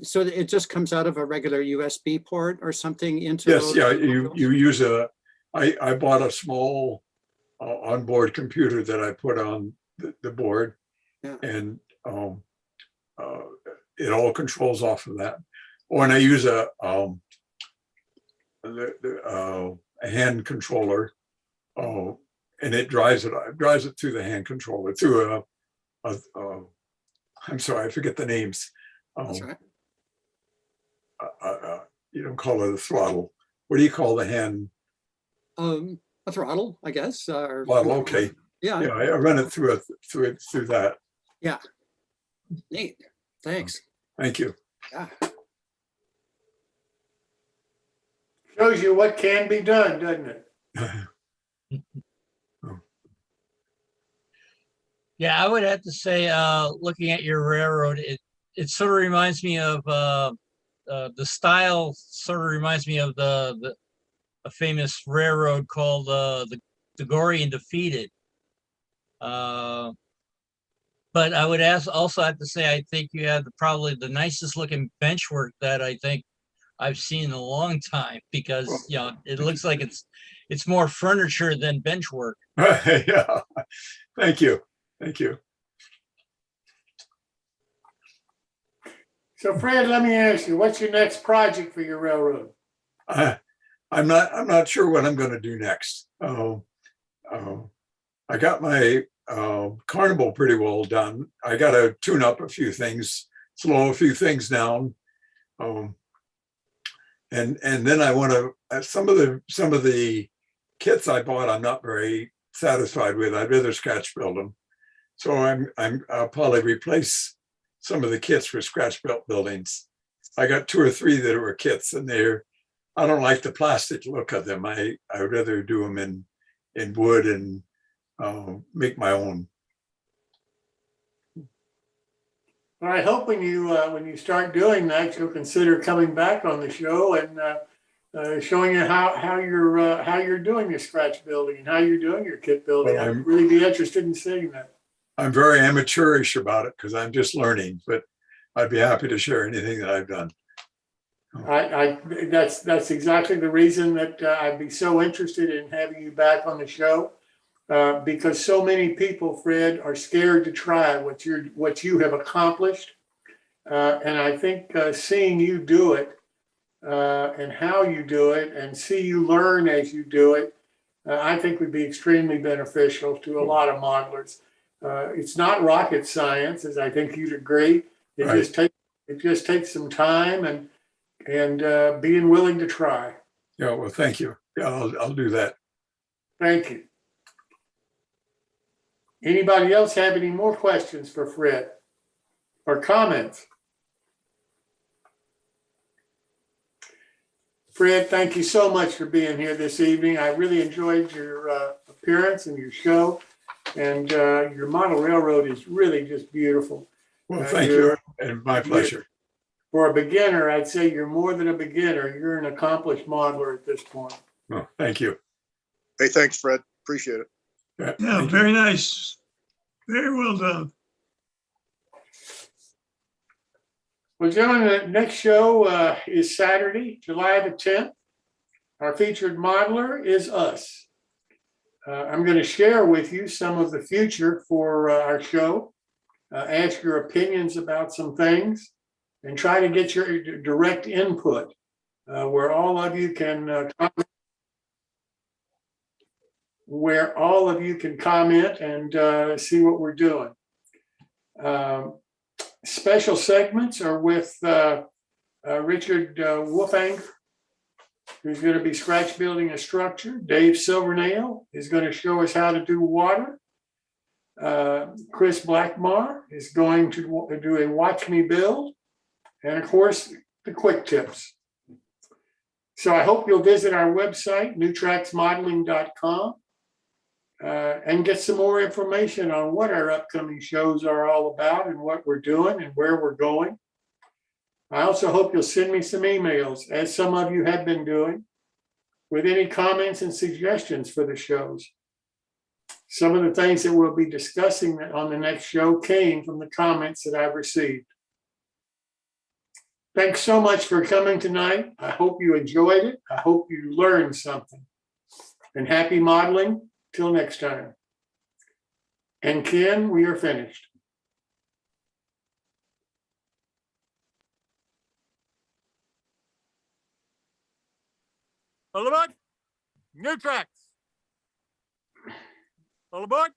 So it just comes out of a regular USB port or something into Yes, those yeah, modules? you use I bought a small onboard computer that I put on the board, Yeah. and it all controls off of that. Oh, and I use a hand controller, and it drives it through the hand controller through I'm sorry, I forget the names. That's right. You don't call it a throttle. What do you call the hand? A throttle, I guess. Or Throttle. Okay. Yeah. Yeah, I run it through that. Yeah. Neat. Thanks. Thank you. Yeah. Shows you what can be done, doesn't it? Yeah, I would have to say, looking at your railroad, it sort of reminds me of the style. Sort of reminds me of a famous railroad called the Gory and Defeated. But I would also have to say, I think you have probably the nicest looking bench work that I think I've seen in a long time, because it looks like it's more furniture than bench work. Yeah. Thank you. Thank you. So Fred, let me ask you, what's your next project for your railroad? I'm not sure what I'm going to do next. I got my carnival pretty well done. I got to tune up a few things, slow a few things down, and then I want to some of the kits I bought I'm not very satisfied with. I'd rather scratch build them. So I'll probably replace some of the kits for scratch built buildings. I got 2 or 3 that were kits, and I don't like the plastic look of them. I would rather do them in wood and make my own. Well, I hope when you start doing that, you'll consider coming back on the show and showing you how you're doing your scratch building and how you're doing your kit building. Well, I'd really be interested in seeing that. I'm very amateurish about it because I'm just learning, but I'd be happy to share anything that I've done. That's exactly the reason that I'd be so interested in having you back on the show, because so many people, Fred, are scared to try what you have accomplished, and I think seeing you do it and how you do it, and see you learn as you do it, I think would be extremely beneficial to a lot of modelers. It's not rocket science, as I think you'd agree. It just takes some time and being willing to try. Yeah, well, thank you. Yeah, I'll do that. Thank you. Anybody else have any more questions for Fred or comments? Fred, thank you so much for being here this evening. I really enjoyed your appearance and your show, and your model railroad is really just beautiful. Well, thank you, and my pleasure. For a beginner, I'd say you're more than a beginner. You're an accomplished modeler at this point. Oh, thank you. Hey, thanks, Fred. Appreciate it. Yeah, very nice. Very well done. Well, gentlemen, the next show is Saturday, July the 10th. Our featured modeler is us. I'm going to share with you some of the future for our show, ask your opinions about some things, and try to get your direct input where all of you can comment and see what we're doing. Special segments are with Richard Wolfang, who's going to be scratch building a structure. Dave Silvernail is going to show us how to do water. Chris Blackmar is going to do a watch me build. And of course, the quick tips. So I hope you'll visit our website, newtracksmodeling.com, and get some more information on what our upcoming shows are all about and what we're doing and where we're going. I also hope you'll send me some emails, as some of you have been doing, with any comments and suggestions for the shows. Some of the things that we'll be discussing on the next show came from the comments that I've received. Thanks so much for coming tonight. I hope you enjoyed it. I hope you learned something. And happy modeling. Till next time. And Ken, we are finished. All aboard. New tracks. All aboard.